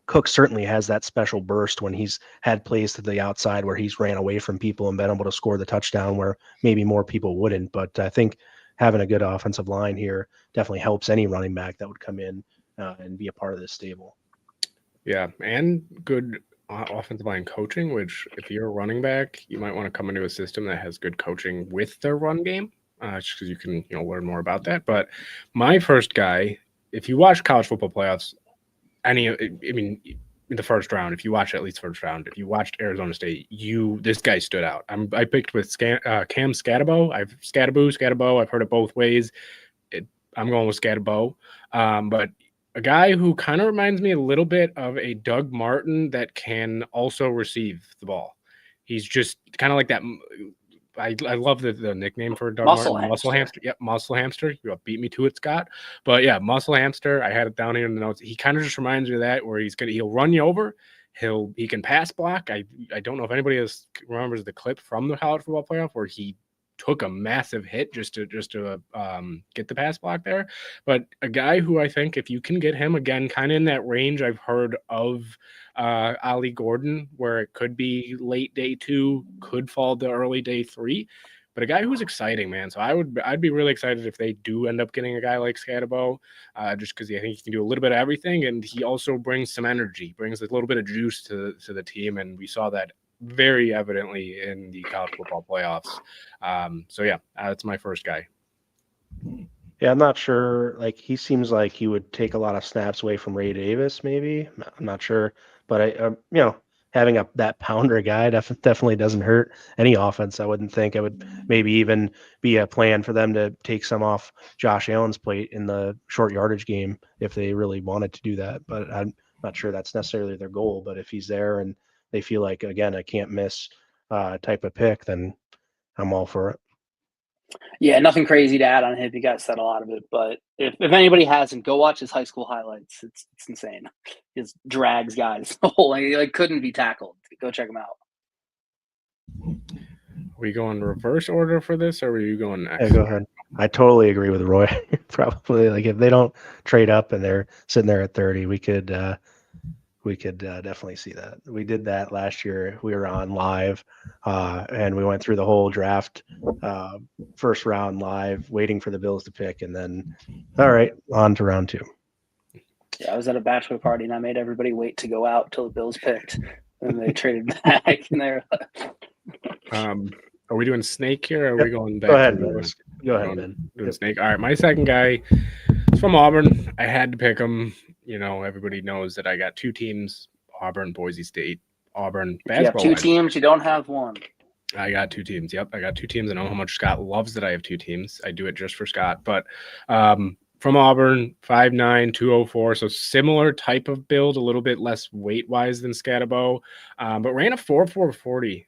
Cook certainly has that special burst when he's had plays to the outside where he's ran away from people and been able to score the touchdown where maybe more people wouldn't. But I think having a good offensive line here definitely helps any running back that would come in and be a part of this stable. Yeah, and good offensive line coaching, which if you're a running back, you might want to come into a system that has good coaching with their run game, just because you can learn more about that. But my first guy, if you watch college football playoffs, in the first round, if you watch at least first round, if you watched Arizona State, this guy stood out. I picked with Cam Scatabo. Scatabo. I've heard it both ways. I'm going with Scatabo. But a guy who kind of reminds me a little bit of a Doug Martin that can also receive the ball. He's just kind of like that. I love the nickname for Doug Martin, Muscle Hamster. Yep, Muscle Hamster. You beat me to it, Scott. But yeah, Muscle Hamster. I had it down here in the notes. He kind of just reminds me of that, where he'll run you over. He can pass block. I don't know if anybody remembers the clip from the college football playoff where he took a massive hit just to get the pass block there. But a guy who I think if you can get him again, kind of in that range I've heard of Ollie Gordon, where it could be late day 2, could fall to early day 3, but a guy who's exciting, man. So I'd be really excited if they do end up getting a guy like Scatabo, just because I think he can do a little bit of everything, and he also brings some energy, brings a little bit of juice to the team, and we saw that very evidently in the college football playoffs. So yeah, that's my first guy. Yeah, I'm not sure. Like, he seems like he would take a lot of snaps away from Ray Davis, maybe. I'm not sure. But, having that pounder guy definitely doesn't hurt any offense. I wouldn't think. I would maybe even be a plan for them to take some off Josh Allen's plate in the short yardage game if they really wanted to do that. But I'm not sure that's necessarily their goal. But if he's there and they feel like, again, a can't miss type of pick, then I'm all for it. Yeah, nothing crazy to add on him. You guys said a lot of it, but if anybody hasn't, go watch his high school highlights. It's insane. His drags guys. He couldn't be tackled. Go check him out. Are we going reverse order for this, or are you going next? Yeah, go ahead. I totally agree with Roy. Probably, if they don't trade up and they're sitting there at 30, we could definitely see that. We did that last year. We were on live, and we went through the whole draft, first round live, waiting for the Bills to pick, and then, all right, on to round 2. Yeah, I was at a bachelor party, and I made everybody wait to go out till the Bills picked, and they traded back, and they're. Are we doing snake here? Or are we going back? Go ahead, man. Go ahead, man. Doing snake. All right, my second guy is from Auburn. I had to pick him. Everybody knows that I got 2 teams: Auburn, Boise State. Auburn basketball. You have 2 teams. You don't have one. I got 2 teams. Yep, I got 2 teams. I know how much Scott loves that I have 2 teams. I do it just for Scott. But from Auburn, 5'9", 204, so similar type of build, a little bit less weight-wise than Scatabo, but ran a 4.4 40.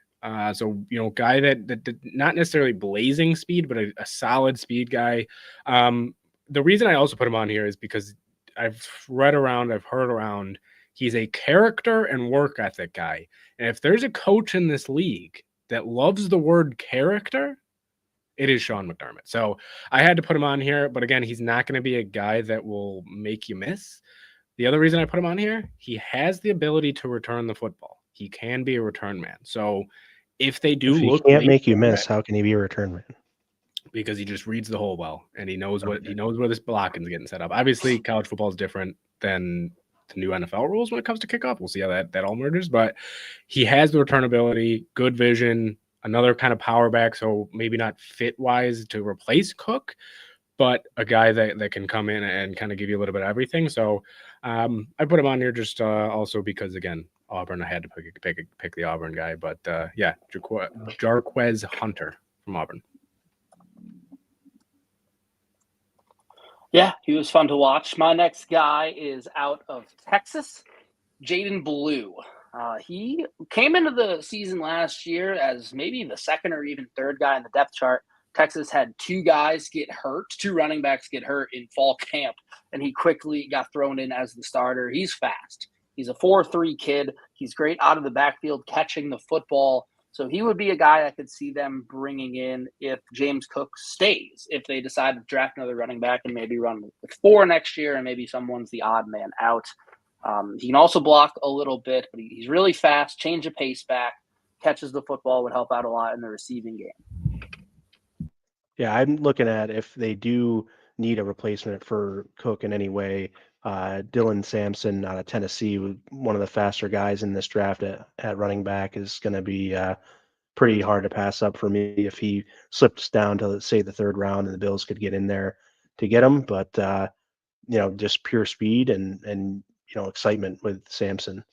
So, guy that not necessarily blazing speed, but a solid speed guy. The reason I also put him on here is because I've heard around, he's a character and work ethic guy. And if there's a coach in this league that loves the word character, it is Sean McDermott. So I had to put him on here, but again, he's not going to be a guy that will make you miss. The other reason I put him on here, he has the ability to return the football. He can be a return man. So if they do he can't make you miss, how can he be a return man? Because he just reads the hole well, and he knows where this blocking is getting set up. Obviously, college football is different than the new NFL rules when it comes to kickoff. We'll see how that all merges, but he has the return ability, good vision, another kind of power back, so maybe not fit wise to replace Cook, but a guy that can come in and kind of give you a little bit of everything. So I put him on here just also because, again, Auburn, I had to pick the Auburn guy, but Jarquez Hunter from Auburn. Yeah, he was fun to watch. My next guy is out of Texas, Jaden Blue. He came into the season last year as maybe the second or even third guy in the depth chart. Texas had 2 guys get hurt, 2 running backs get hurt in fall camp, and he quickly got thrown in as the starter. He's fast. He's a 4.3 kid. He's great out of the backfield catching the football. So he would be a guy I could see them bringing in if James Cook stays, if they decide to draft another running back and maybe run with 4 next year and maybe someone's the odd man out. He can also block a little bit, but he's really fast, change of pace back, catches the football, would help out a lot in the receiving game. Yeah, I'm looking at if they do need a replacement for Cook in any way. Dylan Sampson out of Tennessee, one of the faster guys in this draft at running back, is going to be pretty hard to pass up for me if he slips down to, say, the third round and the Bills could get in there to get him. But just pure speed and excitement with Sampson.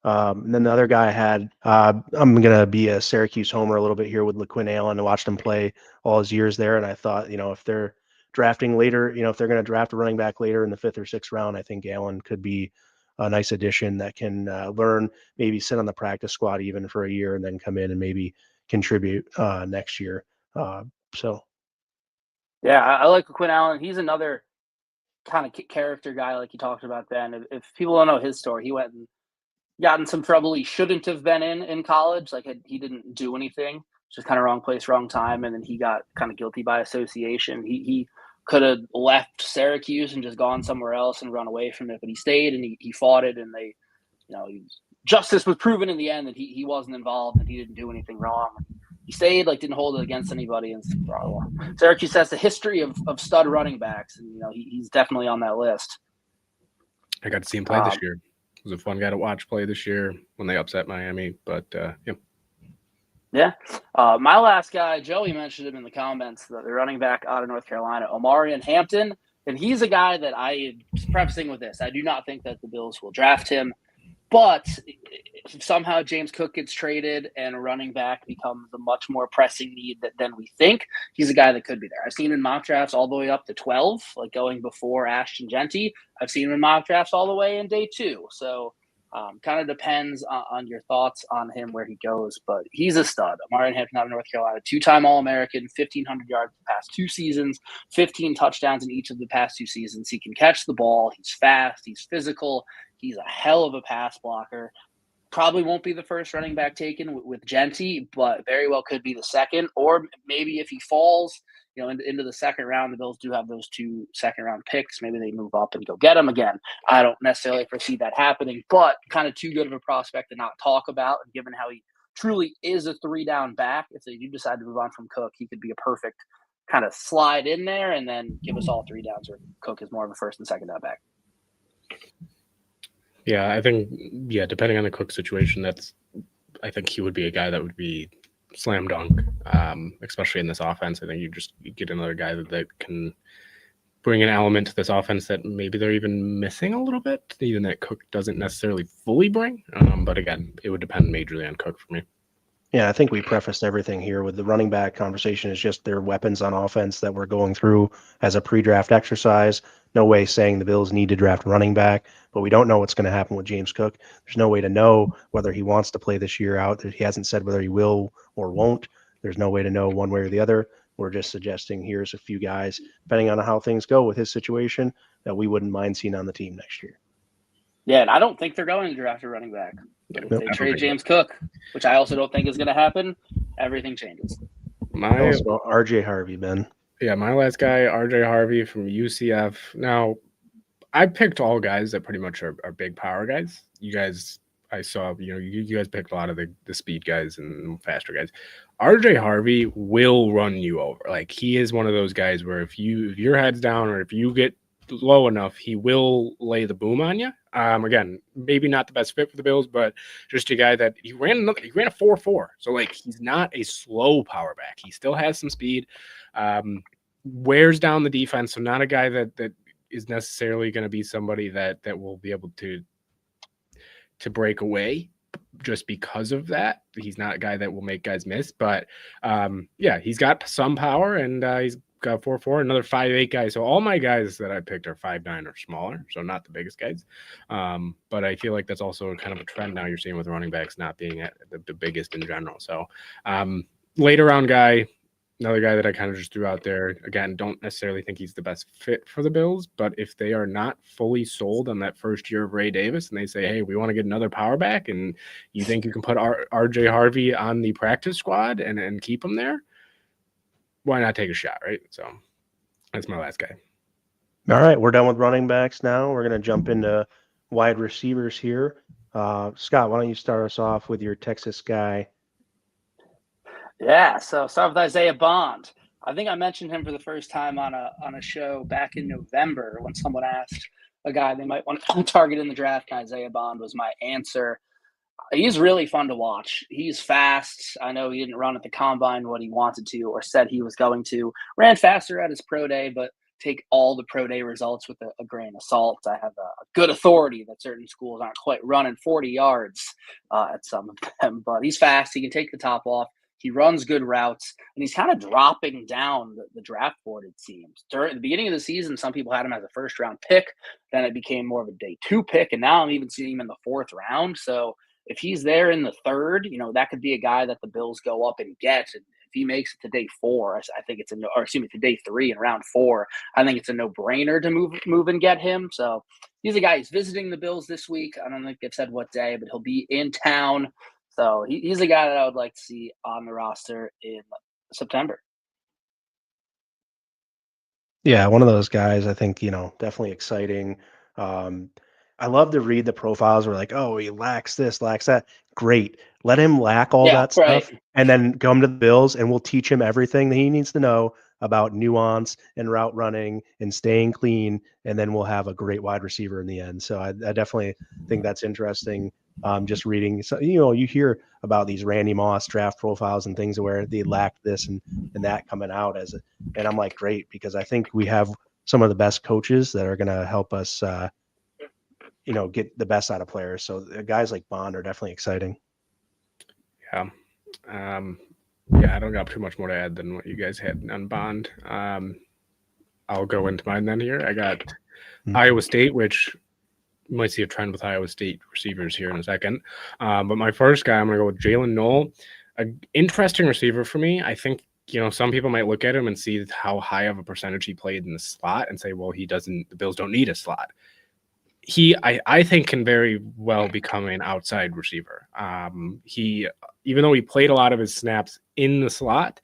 And then the other guy I had, I'm going to be a Syracuse homer a little bit here with LaQuinn Allen. I watched him play all his years there, and I thought, if they're drafting later, if they're going to draft a running back later in the 5th or 6th round, I think Allen could be a nice addition that can learn, maybe sit on the practice squad even for a year, and then come in and maybe contribute next year. So. Yeah, I like Quinn Allen. He's another kind of character guy, like you talked about. Then, if people don't know his story, he went and got in some trouble he shouldn't have been in college. Like he didn't do anything, just kind of wrong place, wrong time, and then he got kind of guilty by association. He could have left Syracuse and just gone somewhere else and run away from it, but he stayed and he fought it, and they, justice was proven in the end that he wasn't involved and he didn't do anything wrong. He stayed, didn't hold it against anybody, and Syracuse has a history of stud running backs, and he's definitely on that list. I got to see him play this year. It was a fun guy to watch play this year when they upset Miami, but yeah. Yeah. My last guy, Joey mentioned him in the comments, the running back out of North Carolina, Omarion Hampton. And he's a guy that I was prefacing with this. I do not think that the Bills will draft him. But if somehow James Cook gets traded and a running back becomes a much more pressing need than we think, he's a guy that could be there. I've seen him in mock drafts all the way up to 12, going before Ashton Genty. I've seen him in mock drafts all the way in day 2. So kind of depends on your thoughts on him, where he goes. But he's a stud. Omarion Hampton out of North Carolina, 2-time All-American, 1,500 yards the past 2 seasons, 15 touchdowns in each of the past 2 seasons. He can catch the ball. He's fast. He's physical. He's a hell of a pass blocker. Probably won't be the first running back taken with Genty, but very well could be the second. Or maybe if he falls, into the second round, the Bills do have those 2 second-round picks. Maybe they move up and go get him again. I don't necessarily foresee that happening, but kind of too good of a prospect to not talk about. And given how he truly is a 3-down back, if they do decide to move on from Cook, he could be a perfect kind of slide in there and then give us all 3 downs, where Cook is more of a first and second down back. Yeah, I think, depending on the Cook situation, I think he would be a guy that would be slam dunk, especially in this offense. I think you get another guy that can bring an element to this offense that maybe they're even missing a little bit, even that Cook doesn't necessarily fully bring. But again, it would depend majorly on Cook for me. Yeah, I think we prefaced everything here with the running back conversation is just their weapons on offense that we're going through as a pre-draft exercise. No way saying the Bills need to draft running back, but we don't know what's going to happen with James Cook. There's no way to know whether he wants to play this year out. He hasn't said whether he will or won't. There's no way to know one way or the other. We're just suggesting here's a few guys, depending on how things go with his situation, that we wouldn't mind seeing on the team next year. Yeah, and I don't think they're going to draft a running back. But if they trade James Cook, which I also don't think is going to happen, everything changes. Tell us about RJ Harvey, Ben. Yeah, my last guy, RJ Harvey from UCF. Now, I picked all guys that pretty much are big power guys. You guys, I saw, you guys picked a lot of the speed guys and faster guys. RJ Harvey will run you over. He is one of those guys where if your head's down or if you get low enough, he will lay the boom on you. Again, maybe not the best fit for the Bills, but just a guy that he ran a 4.4. So he's not a slow power back. He still has some speed. Wears down the defense. So not a guy that is necessarily going to be somebody that will be able to break away just because of that. He's not a guy that will make guys miss, but he's got some power and he's got 4.4, another 5'8" guy. So all my guys that I picked are 5'9" or smaller, so not the biggest guys. But I feel like that's also kind of a trend now you're seeing with running backs not being at the biggest in general. So later round guy, another guy that I kind of just threw out there. Again, don't necessarily think he's the best fit for the Bills, but if they are not fully sold on that first year of Ray Davis and they say, hey, we want to get another power back, and you think you can put RJ Harvey on the practice squad and keep him there, why not take a shot, right? So that's my last guy. All right, we're done with running backs now. We're going to jump into wide receivers here. Scott, why don't you start us off with your Texas guy? Yeah, so start with Isaiah Bond. I think I mentioned him for the first time on a show back in November when someone asked a guy they might want to target in the draft. And Isaiah Bond was my answer. He's really fun to watch. He's fast. I know he didn't run at the combine what he wanted to or said he was going to. Ran faster at his pro day, but take all the pro day results with a grain of salt. I have a good authority that certain schools aren't quite running 40 yards at some of them, but he's fast. He can take the top off. He runs good routes, and he's kind of dropping down the draft board, it seems. During the beginning of the season, some people had him as a first round pick. Then it became more of a day 2 pick, and now I'm even seeing him in the 4th round. So if he's there in the 3rd, that could be a guy that the Bills go up and get. And if he makes it to day 4, I think it's to day 3 in round 4, I think it's a no-brainer to move and get him. So he's a guy who's visiting the Bills this week. I don't think they've said what day, but he'll be in town. So he's a guy that I would like to see on the roster in September. Yeah, one of those guys, I think, definitely exciting. Um, I love to read the profiles. We're like, oh, he lacks this, lacks that. Great. Let him lack all Yeah, that right. stuff and then come to the Bills and we'll teach him everything that he needs to know about nuance and route running and staying clean. And then we'll have a great wide receiver in the end. So I definitely think that's interesting. Just reading, so you hear about these Randy Moss draft profiles and things where they lack this and that coming out and I'm like, great, because I think we have some of the best coaches that are going to help us, get the best out of players. So guys like Bond are definitely exciting. Yeah. Yeah, I don't got too much more to add than what you guys had on Bond. I'll go into mine then here. I got Iowa State, which you might see a trend with Iowa State receivers here in a second. But my first guy, I'm going to go with Jalen Knoll. An interesting receiver for me. I think, some people might look at him and see how high of a percentage he played in the slot and say, well, the Bills don't need a slot. I think can very well become an outside receiver. Even though he played a lot of his snaps in the slot,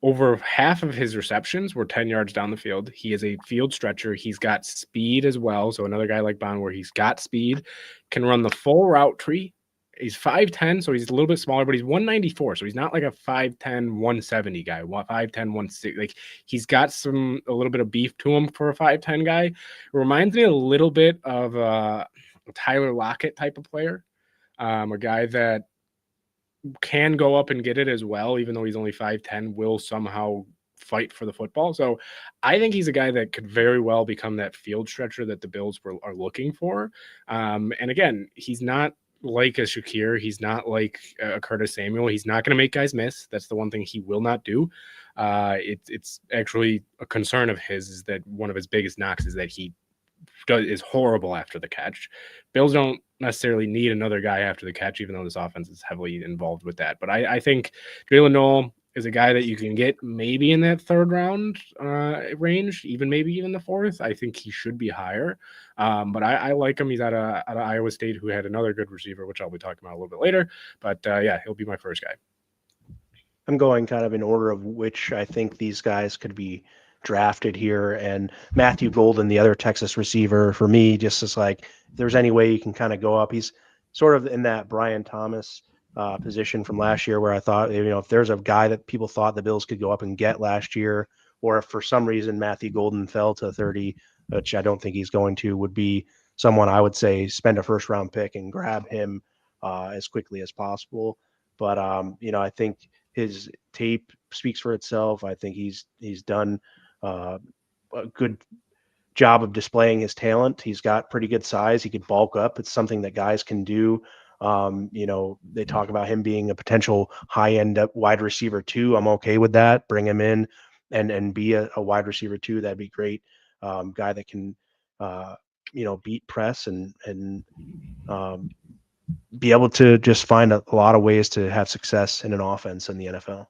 over half of his receptions were 10 yards down the field. He is a field stretcher. He's got speed as well. So another guy like Bond where he's got speed, can run the full route tree. He's 5'10", so he's a little bit smaller, but he's 194. So he's not like a 5'10", 170 guy, 5'10", 160. Like he's got a little bit of beef to him for a 5'10" guy. It reminds me a little bit of a Tyler Lockett type of player, a guy that can go up and get it as well, even though he's only 5'10", will somehow fight for the football. So I think he's a guy that could very well become that field stretcher that the Bills are looking for. And again, he's not like a Shakir. He's not like a Curtis Samuel. He's not going to make guys miss. That's the one thing he will not do. It's actually a concern of his is that one of his biggest knocks is that he is horrible after the catch. Bills don't necessarily need another guy after the catch, even though this offense is heavily involved with that. But I think Jalen Knoll is a guy that you can get maybe in that 3rd round range, maybe even the 4th. I think he should be higher. But I like him. He's out of Iowa State, who had another good receiver, which I'll be talking about a little bit later. But yeah, he'll be my first guy. I'm going kind of in order of which I think these guys could be drafted here. And Matthew Golden, the other Texas receiver, for me, just is like, if there's any way you can kind of go up, he's sort of in that Brian Thomas position from last year where I thought, if there's a guy that people thought the Bills could go up and get last year, or if for some reason Matthew Golden fell to 30, which I don't think he's going to, would be someone I would say spend a 1st round pick and grab him as quickly as possible. But, I think his tape speaks for itself. I think he's done a good job of displaying his talent. He's got pretty good size. He could bulk up. It's something that guys can do. They talk about him being a potential high-end wide receiver too. I'm okay with that. Bring him in and be a wide receiver too. That'd be great. Guy that can, beat press and be able to just find a lot of ways to have success in an offense in the NFL.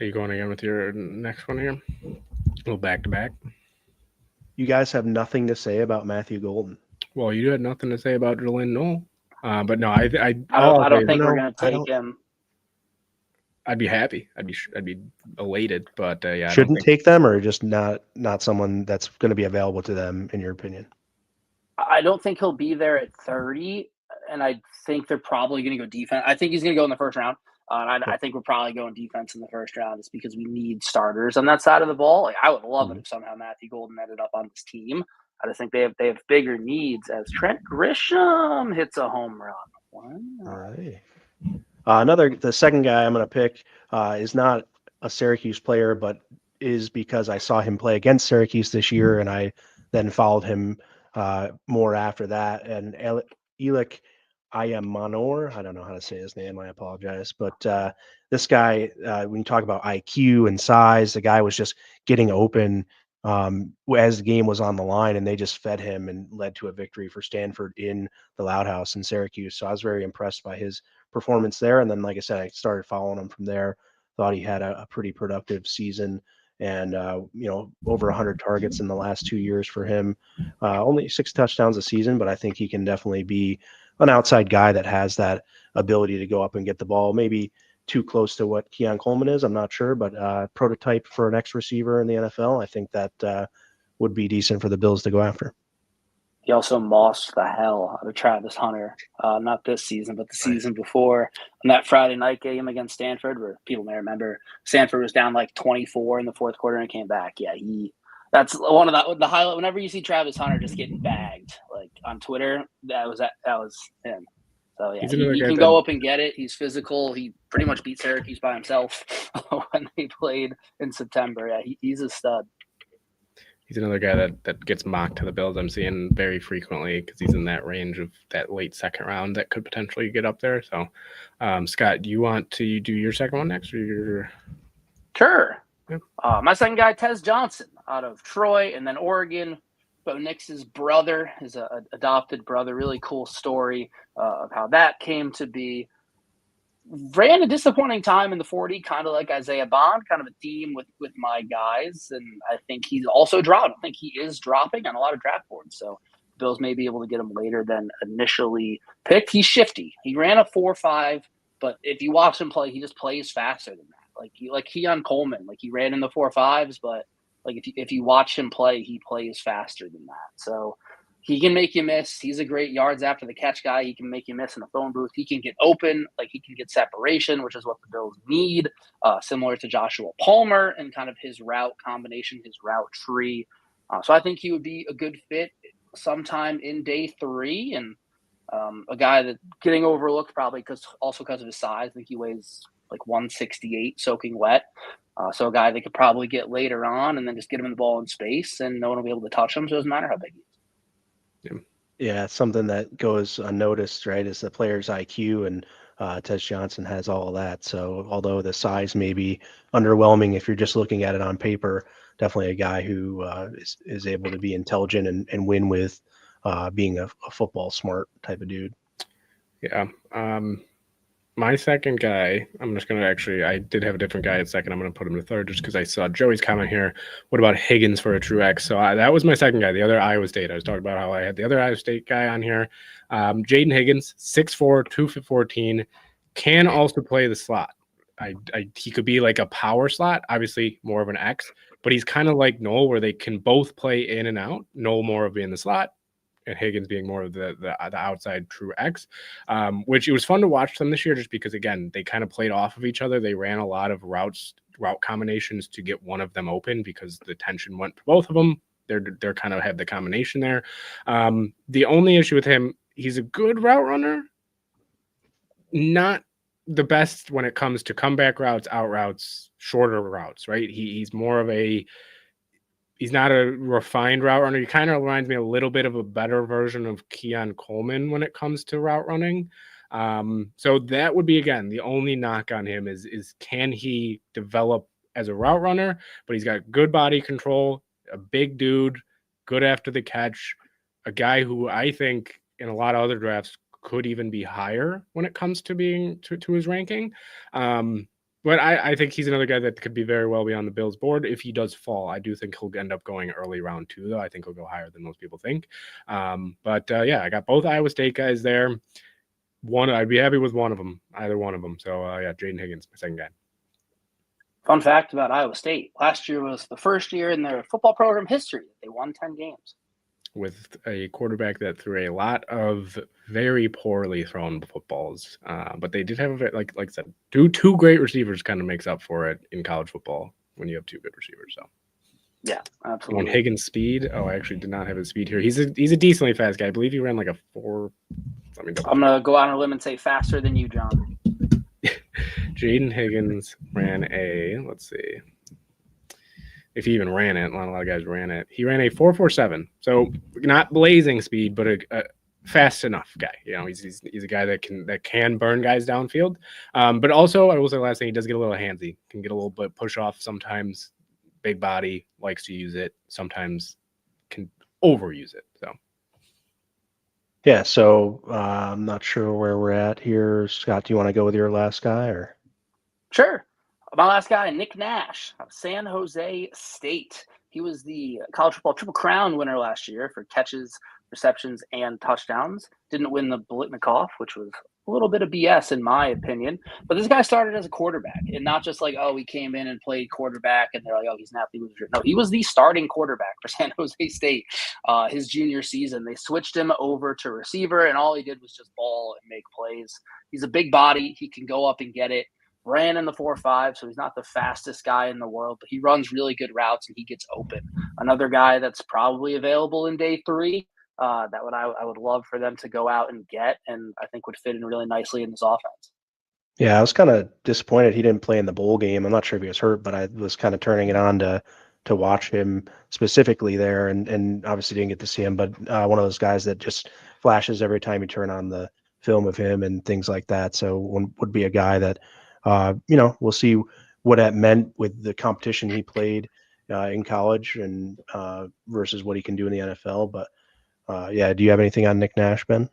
Are you going again with your next one here? A little back-to-back. You guys have nothing to say about Matthew Golden. Well, you had nothing to say about Jalen Knoll. But no, I don't think we're going to take him. I'd be happy. I'd be elated. But yeah, shouldn't take them, or just not someone that's going to be available to them, in your opinion? I don't think he'll be there at 30. and I think they're probably going to go defense. I think he's going to go in the first round. I think we're probably going defense in the first round just because we need starters on that side of the ball. Like, I would love it if somehow Matthew Golden ended up on this team. I just think they have bigger needs as Trent Grisham hits a home run. All right. The second guy I'm going to pick is not a Syracuse player, but is because I saw him play against Syracuse this year, and I then followed him more after that. And Elik Ayamanor, I don't know how to say his name, I apologize. But this guy, when you talk about IQ and size, the guy was just getting open as the game was on the line, and they just fed him and led to a victory for Stanford in the Loud House in Syracuse. So I was very impressed by his performance there. And then, like I said, I started following him from there. Thought he had a pretty productive season, and over 100 targets in the last 2 years for him. Only 6 touchdowns a season, but I think he can definitely be an outside guy that has that ability to go up and get the ball. Maybe too close to what Keon Coleman is, I'm not sure, but prototype for an X receiver in the NFL. I think that would be decent for the Bills to go after. He also mossed the hell out of Travis Hunter, not this season, but the season before, on that Friday night game against Stanford, where people may remember Stanford was down like 24 in the fourth quarter and came back. Yeah, that's one of the highlight. Whenever you see Travis Hunter just getting bagged, like on Twitter, that was him. So yeah, he can go up and get it. He's physical. He pretty much beat Syracuse by himself when they played in September. Yeah, he's a stud. He's another guy that gets mocked to the Bills. I'm seeing very frequently because he's in that range of that late second round that could potentially get up there. So, Scott, do you want to do your second one next? Or Sure. Yep. My second guy, Tez Johnson, out of Troy and then Oregon. Bo Nix's brother, his adopted brother. Really cool story of how that came to be. Ran a disappointing time in the 40, kind of like Isaiah Bond, kind of a theme with my guys. And I think he's also dropped. I think he is dropping on a lot of draft boards. So Bills may be able to get him later than initially picked. He's shifty. He ran a 4.5, but if you watch him play, he just plays faster than that. Like Keon Coleman, like he ran in the 4.5s, but like if you watch him play, he plays faster than that. So he can make you miss. He's a great yards after the catch guy. He can make you miss in a phone booth. He can get open. Like he can get separation, which is what the Bills need, similar to Joshua Palmer and kind of his route combination, his route tree. So I think he would be a good fit sometime in day 3. And a guy that getting overlooked probably because of his size. I think he weighs like 168 soaking wet. So a guy that could probably get later on and then just get him in the ball in space and no one will be able to touch him. So it doesn't matter how big he is. Yeah, something that goes unnoticed, right, is the player's IQ, and Tez Johnson has all of that. So although the size may be underwhelming if you're just looking at it on paper, definitely a guy who is able to be intelligent and win with being a football smart type of dude. Yeah. My second guy, I'm just going to I did have a different guy at second. I'm going to put him to third just because I saw Joey's comment here. What about Higgins for a true X? So that was my second guy, the other Iowa State. I was talking about how I had the other Iowa State guy on here. Jaden Higgins, 6'4", 214, can also play the slot. He could be like a power slot, obviously more of an X, but he's kind of like Noel where they can both play in and out. Noel more of being the slot, and Higgins being more of the outside true X, which it was fun to watch them this year just because, again, they kind of played off of each other. They ran a lot of route combinations to get one of them open because the tension went for both of them. They're kind of had the combination there. The only issue with him, he's a good route runner, not the best when it comes to comeback routes, out routes, shorter routes, right? He's more of he's not a refined route runner. He kind of reminds me a little bit of a better version of Keon Coleman when it comes to route running. So that would be, again, the only knock on him is can he develop as a route runner? But he's got good body control, a big dude, good after the catch, a guy who I think in a lot of other drafts could even be higher when it comes to being to his ranking. But I think he's another guy that could be very well be on the Bills board if he does fall. I do think he'll end up going early round 2, though. I think he'll go higher than most people think. Yeah, I got both Iowa State guys there. I'd be happy with one of them, either one of them. So, yeah, Jaden Higgins, my second guy. Fun fact about Iowa State. Last year was the first year in their football program history that they won 10 games. with a quarterback that threw a lot of very poorly thrown footballs. But they did have, like I said, two great receivers kind of makes up for it in college football when you have two good receivers. So Yeah, on absolutely. Higgins' speed, I actually did not have his speed here. He's a decently fast guy. I believe he ran like a 4. I'm gonna go out on a limb and say faster than you, John. Jaden Higgins ran a, let's see, if he even ran it. Not a lot of guys ran it. He ran a 4.47. So not blazing speed, but a fast enough guy. You know, he's a guy that can burn guys downfield. But also, I will say last thing, he does get a little handsy. Can get a little bit push off sometimes. Big body, likes to use it. Sometimes can overuse it. So. Yeah, so I'm not sure where we're at here. Scott, do you want to go with your last guy or? Sure. My last guy, Nick Nash of San Jose State. He was the college football Triple Crown winner last year for catches, receptions, and touchdowns. Didn't win the Blitnikoff, which was a little bit of BS in my opinion. But this guy started as a quarterback, and not just like, oh, he came in and played quarterback, and they're like, oh, he's an athlete. No, he was the starting quarterback for San Jose State his junior season. They switched him over to receiver, and all he did was just ball and make plays. He's a big body. He can go up and get it. Ran in the 4.5, so he's not the fastest guy in the world, but he runs really good routes and he gets open. Another guy that's probably available in day 3 I would love for them to go out and get, and I think would fit in really nicely in this offense. Yeah, I was kind of disappointed he didn't play in the bowl game. I'm not sure if he was hurt, but I was kind of turning it on to watch him specifically there, and obviously didn't get to see him. But one of those guys that just flashes every time you turn on the film of him and things like that. So would be a guy that we'll see what that meant with the competition he played in college and versus what he can do in the NFL. But yeah, do you have anything on Nick Nash, Ben?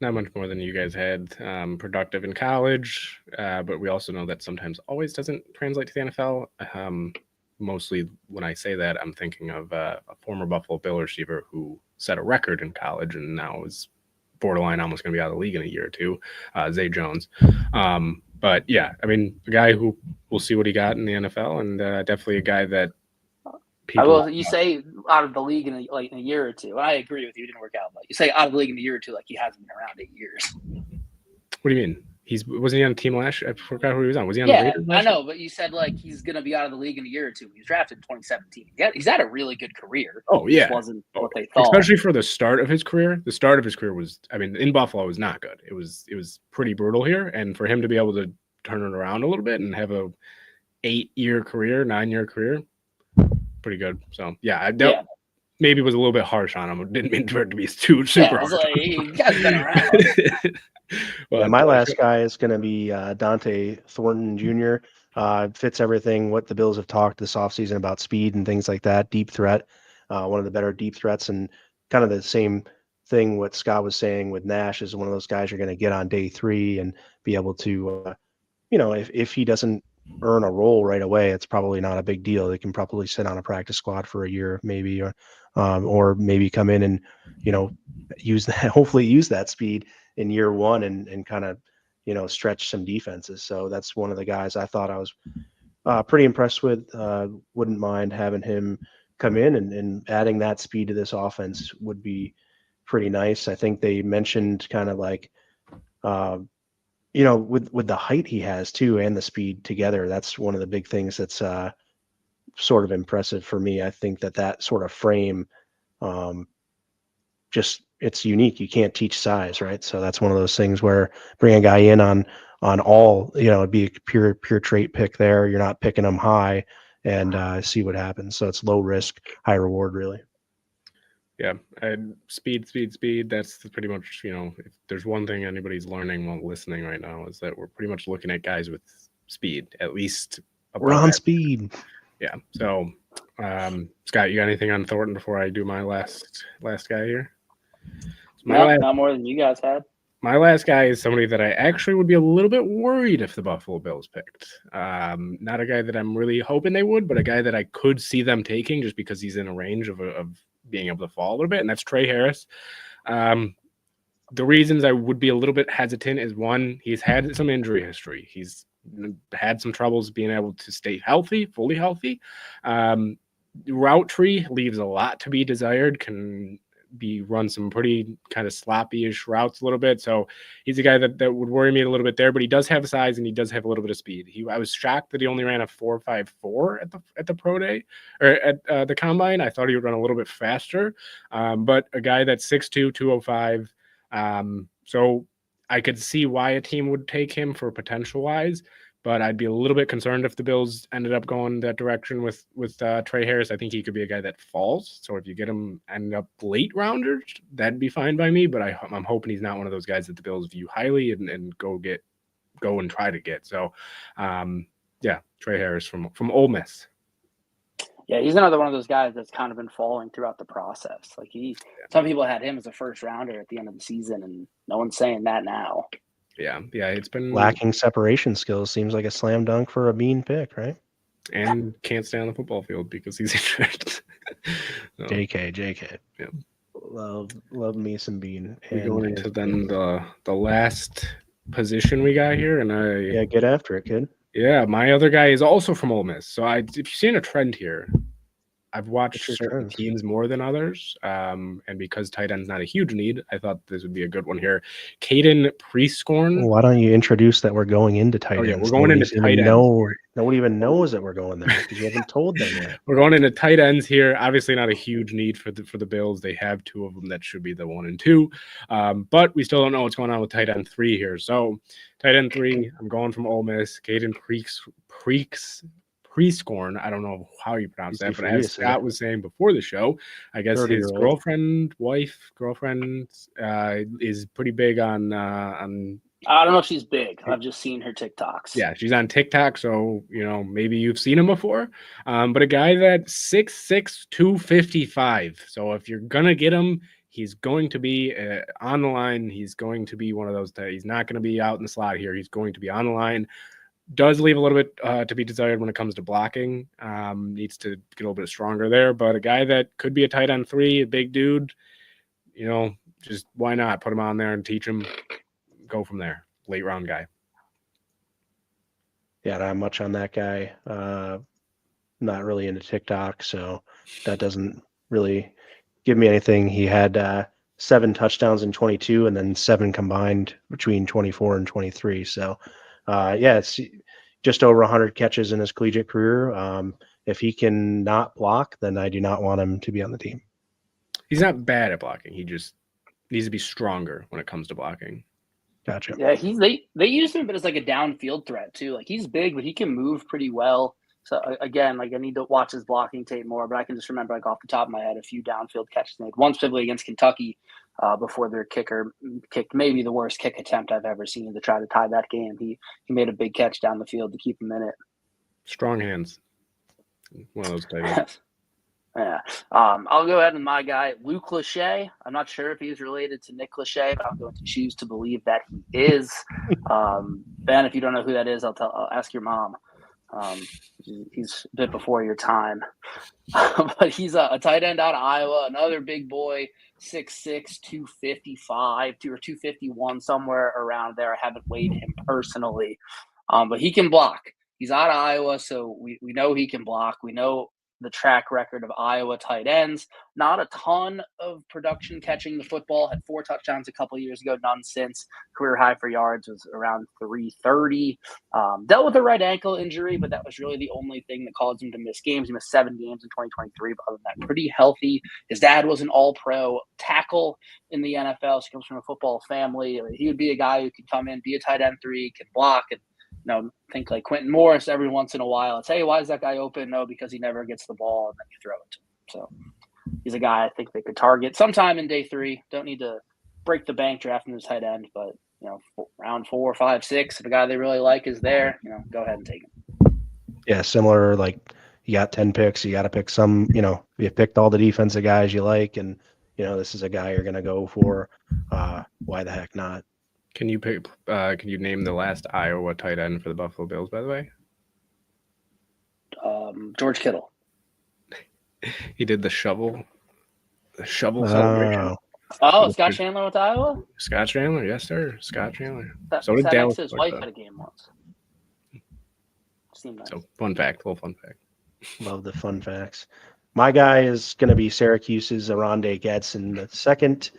Not much more than you guys had. Productive in college, but we also know that sometimes always doesn't translate to the NFL. Mostly when I say that, I'm thinking of a former Buffalo Bill receiver who set a record in college and now is borderline almost going to be out of the league in a year or two, Zay Jones. But yeah, I mean, a guy who we'll see what he got in the NFL, and definitely a guy that you say out of the league in a year or two. And I agree with you, it didn't work out, but you say out of the league in a year or two, like he hasn't been around 8 years. What do you mean? Wasn't he on the team last year? I forgot who he was on. Was he on the Raiders last year? I know, but you said like he's going to be out of the league in a year or two. He was drafted in 2017. He's had a really good career. Oh, yeah. It wasn't what they thought. Especially for the start of his career. The start of his career was, I mean, in Buffalo was not good. It was pretty brutal here. And for him to be able to turn it around a little bit and have a 9-year career, pretty good. So, yeah, maybe was a little bit harsh on him. I didn't mean for it to be super harsh. Like, you guys been around. Well, my last guy is going to be Dante Thornton Jr. Fits everything what the Bills have talked this offseason about speed and things like that. Deep threat, one of the better deep threats, and kind of the same thing what Scott was saying with Nash is one of those guys you're going to get on day 3 and be able to, if he doesn't earn a role right away, it's probably not a big deal. They can probably sit on a practice squad for a year maybe, or maybe come in and, hopefully use that speed in year 1 and kind of, stretch some defenses. So that's one of the guys I thought I was pretty impressed with. Wouldn't mind having him come in and adding that speed to this offense would be pretty nice. I think they mentioned kind of like, with the height he has too and the speed together, that's one of the big things that's sort of impressive for me. I think that sort of frame, just it's unique. You can't teach size, right? So that's one of those things where bring a guy in on all, it'd be a pure trait pick there. You're not picking them high and see what happens. So it's low risk, high reward, really. Yeah, and speed. That's pretty much, if there's one thing anybody's learning while listening right now is that we're pretty much looking at guys with speed, at least. We're on speed. Yeah. So, Scott, you got anything on Thornton before I do my last guy here? Not more than you guys had. My last guy is somebody that I actually would be a little bit worried if the Buffalo Bills picked. Not a guy that I'm really hoping they would, but a guy that I could see them taking just because he's in a range of being able to fall a little bit, and that's Trey Harris. The reasons I would be a little bit hesitant is, one, he's had some injury history. He's had some troubles being able to stay healthy, fully healthy. Route tree leaves a lot to be desired. run some pretty kind of sloppy-ish routes a little bit. So he's a guy that would worry me a little bit there, but he does have size and he does have a little bit of speed. I was shocked that he only ran a 4.54 at the pro day or at the combine. I thought he would run a little bit faster, but a guy that's 6'2", 205. So I could see why a team would take him for potential wise, but I'd be a little bit concerned if the Bills ended up going that direction with Trey Harris. I think he could be a guy that falls. So if you get him end up late rounders, that'd be fine by me. But I'm hoping he's not one of those guys that the Bills view highly and go and try to get. So, yeah, Trey Harris from Ole Miss. Yeah, he's another one of those guys that's kind of been falling throughout the process. Like some people had him as a first rounder at the end of the season, and no one's saying that now. Yeah, it's been lacking separation skills. Seems like a slam dunk for a Bean pick, right? And can't stay on the football field because he's injured. So, JK. Yeah, love me some Bean. We're going into then the last position we got here, and get after it, kid. Yeah, my other guy is also from Ole Miss. So if you've seen a trend here, I've watched certain teams more than others. And because tight end's not a huge need, I thought this would be a good one here. Caden Prieskorn. Why don't you introduce that we're going into tight ends? Yeah, we're going into tight ends. Nobody even knows that we're going there because you haven't told them yet. We're going into tight ends here. Obviously not a huge need for the Bills. They have two of them that should be the 1 and 2. But we still don't know what's going on with tight end 3 here. So tight end 3, I'm going from Ole Miss. Caden Prieskorn. I don't know how you pronounce that, but as Scott was saying before the show, I guess his girlfriend is pretty big on. I don't know if she's big. I've just seen her TikToks. Yeah, she's on TikTok, so maybe you've seen him before. But a guy that's 6'6", 255. So if you're gonna get him, he's going to be on the line. He's going to be one of those. He's not going to be out in the slot here. He's going to be on the line. Does leave a little bit to be desired when it comes to blocking. Needs to get a little bit stronger there. But a guy that could be a tight end 3, a big dude, just why not put him on there and teach him? Go from there. Late round guy. Yeah, not much on that guy. Not really into TikTok, so that doesn't really give me anything. He had 7 touchdowns in 22 and then 7 combined between 24 and 23. So, it's just over 100 catches in his collegiate career. If he can not block, then I do not want him to be on the team. He's not bad at blocking. He just needs to be stronger when it comes to blocking. Gotcha. Yeah, they used him a bit as like a downfield threat too. Like he's big, but he can move pretty well. So again, like I need to watch his blocking tape more, but I can just remember like off the top of my head a few downfield catches made. One specifically against Kentucky before their kicker kicked maybe the worst kick attempt I've ever seen to try to tie that game. He made a big catch down the field to keep him in it. Strong hands. One of those types. Yeah. I'll go ahead with my guy, Luke Lachey. I'm not sure if he's related to Nick Lachey, but I'm going to choose to believe that he is. Ben, if you don't know who that is, I'll ask your mom. He's a bit before your time. But he's a tight end out of Iowa, another big boy, 6'6", 255, or 251, somewhere around there. I haven't weighed him personally. But he can block. He's out of Iowa, so we know he can block. We know the track record of Iowa tight ends. Not a ton of production catching the football. Had 4 touchdowns a couple of years ago, none since. Career high for yards was around 330. Dealt with a right ankle injury, but that was really the only thing that caused him to miss games. He missed 7 games in 2023, but other than that, pretty healthy. His dad was an all-pro tackle in the NFL, so he comes from a football family. He would be a guy who could come in, be a tight end 3, can block, and think like Quentin Morris every once in a while. It's, hey, why is that guy open? No, because he never gets the ball, and then you throw it to him. So he's a guy I think they could target sometime in day 3. Don't need to break the bank drafting his tight end, but round 4, 5, 6, if a guy they really like is there, go ahead and take him. Yeah, similar. Like you got 10 picks, you got to pick some. You picked all the defensive guys you like, and this is a guy you're going to go for. Why the heck not? Can you pick? Can you name the last Iowa tight end for the Buffalo Bills? By the way, George Kittle. He did the shovel celebration. Oh, Scott Chandler with Iowa. Scott Chandler, yes sir, Scott Chandler. So did Dallas. His wife had a game once. Seemed nice. So little fun fact. Love the fun facts. My guy is going to be Syracuse's Aronde Gadsden the second.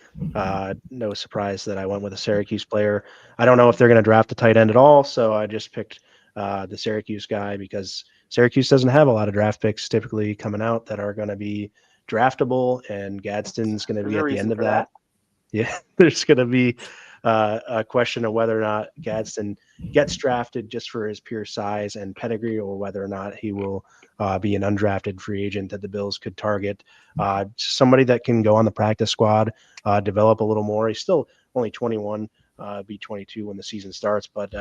No surprise that I went with a Syracuse player. I don't know if they're going to draft a tight end at all, so I just picked the Syracuse guy because Syracuse doesn't have a lot of draft picks typically coming out that are going to be draftable, and Gadsden's going to There's be a at the reason end of for that. Yeah, there's going to be a question of whether or not Gadsden gets drafted just for his pure size and pedigree, or whether or not he will be an undrafted free agent that the Bills could target. Somebody that can go on the practice squad, develop a little more. He's still only 21, be 22 when the season starts, but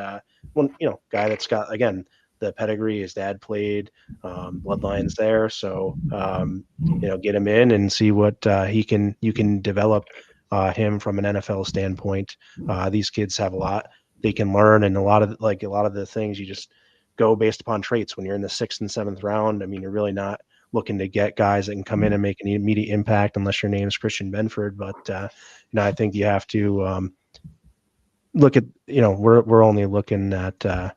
one guy that's got again the pedigree. His dad played, bloodlines there, so get him in and see what you can develop him from an NFL standpoint. These kids have a lot they can learn, and a lot of the things you just go based upon traits. When you're in the 6th and 7th round, I mean, you're really not looking to get guys that can come in and make an immediate impact unless your name's Christian Benford. But I think you have to look at we're only looking at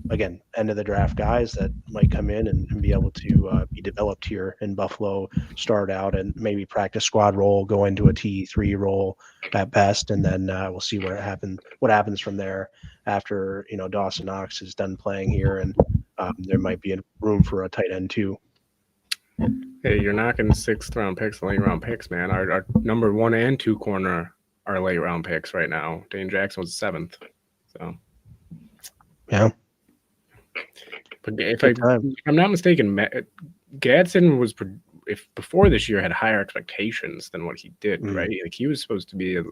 again, end of the draft guys that might come in and be able to be developed here in Buffalo, start out and maybe practice squad role, go into a T3 role at best, and then we'll see what happens from there after Dawson Knox is done playing here, and there might be room for a tight end too. Hey, you're knocking 6th round picks, late round picks, man. Our number 1 and 2 corner are late round picks right now. Dane Jackson was 7th, so yeah. But if I'm not mistaken, Gadsden was before this year had higher expectations than what he did, right? Like he was supposed to be a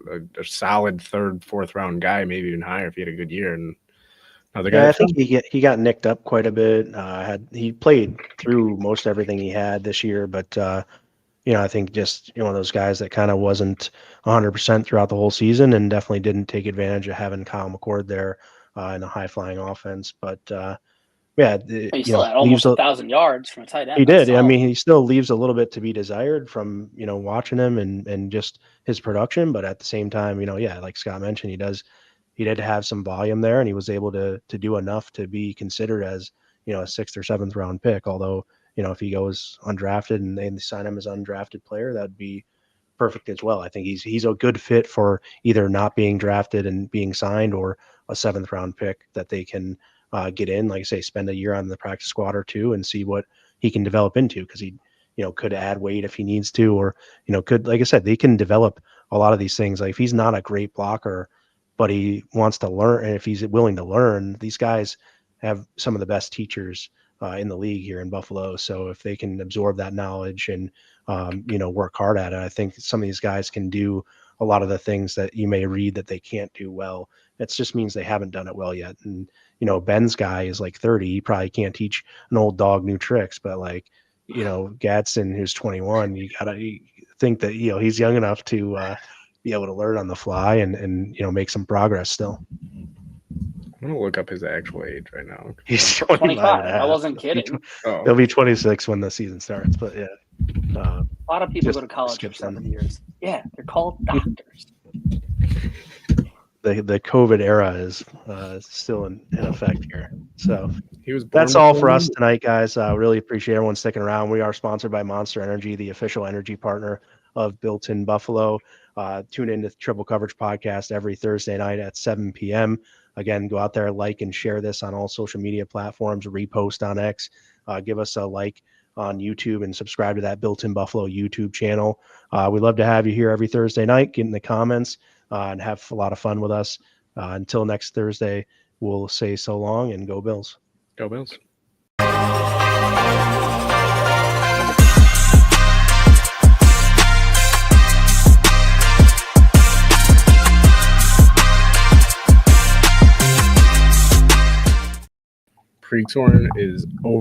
solid 3rd, 4th round guy, maybe even higher if he had a good year. And I think he got nicked up quite a bit. He played through most everything he had this year, but I think just one of those guys that kind of wasn't 100% throughout the whole season, and definitely didn't take advantage of having Kyle McCord there in a high flying offense. But he still had almost 1,000 yards from a tight end. He did. I mean, he still leaves a little bit to be desired from watching him and just his production. But at the same time, like Scott mentioned, he did have some volume there, and he was able to do enough to be considered as a 6th or 7th round pick. Although if he goes undrafted and they sign him as an undrafted player, that'd be perfect as well. I think he's a good fit for either not being drafted and being signed, or a 7th round pick that they can get in, like I say, spend a year on the practice squad or two and see what he can develop into, because he could add weight if he needs to, or could, like I said, they can develop a lot of these things. Like if he's not a great blocker but he wants to learn, and if he's willing to learn, these guys have some of the best teachers in the league here in Buffalo. So if they can absorb that knowledge and work hard at it, I think some of these guys can do a lot of the things that you may read that they can't do well. It just means they haven't done it well yet. And Ben's guy is like 30. He probably can't teach an old dog new tricks, but like Gadsden, who's 21, you gotta think that he's young enough to be able to learn on the fly and make some progress still. I'm gonna look up his actual age right now. He's 25. I wasn't kidding. He'll be 26 when the season starts. But yeah, a lot of people go to college for 7 years. Yeah, they're called doctors. The COVID era is still in effect here. So that's all for us tonight, guys. Really appreciate everyone sticking around. We are sponsored by Monster Energy, the official energy partner of Built in Buffalo. Tune in to the Triple Coverage podcast every Thursday night at 7 p.m. Again, go out there, like and share this on all social media platforms, repost on X, give us a like on YouTube, and subscribe to that Built in Buffalo YouTube channel. We'd love to have you here every Thursday night. Get in the comments and have a lot of fun with us. Until next Thursday, we'll say so long and go Bills. Go Bills. Creekshorn is over.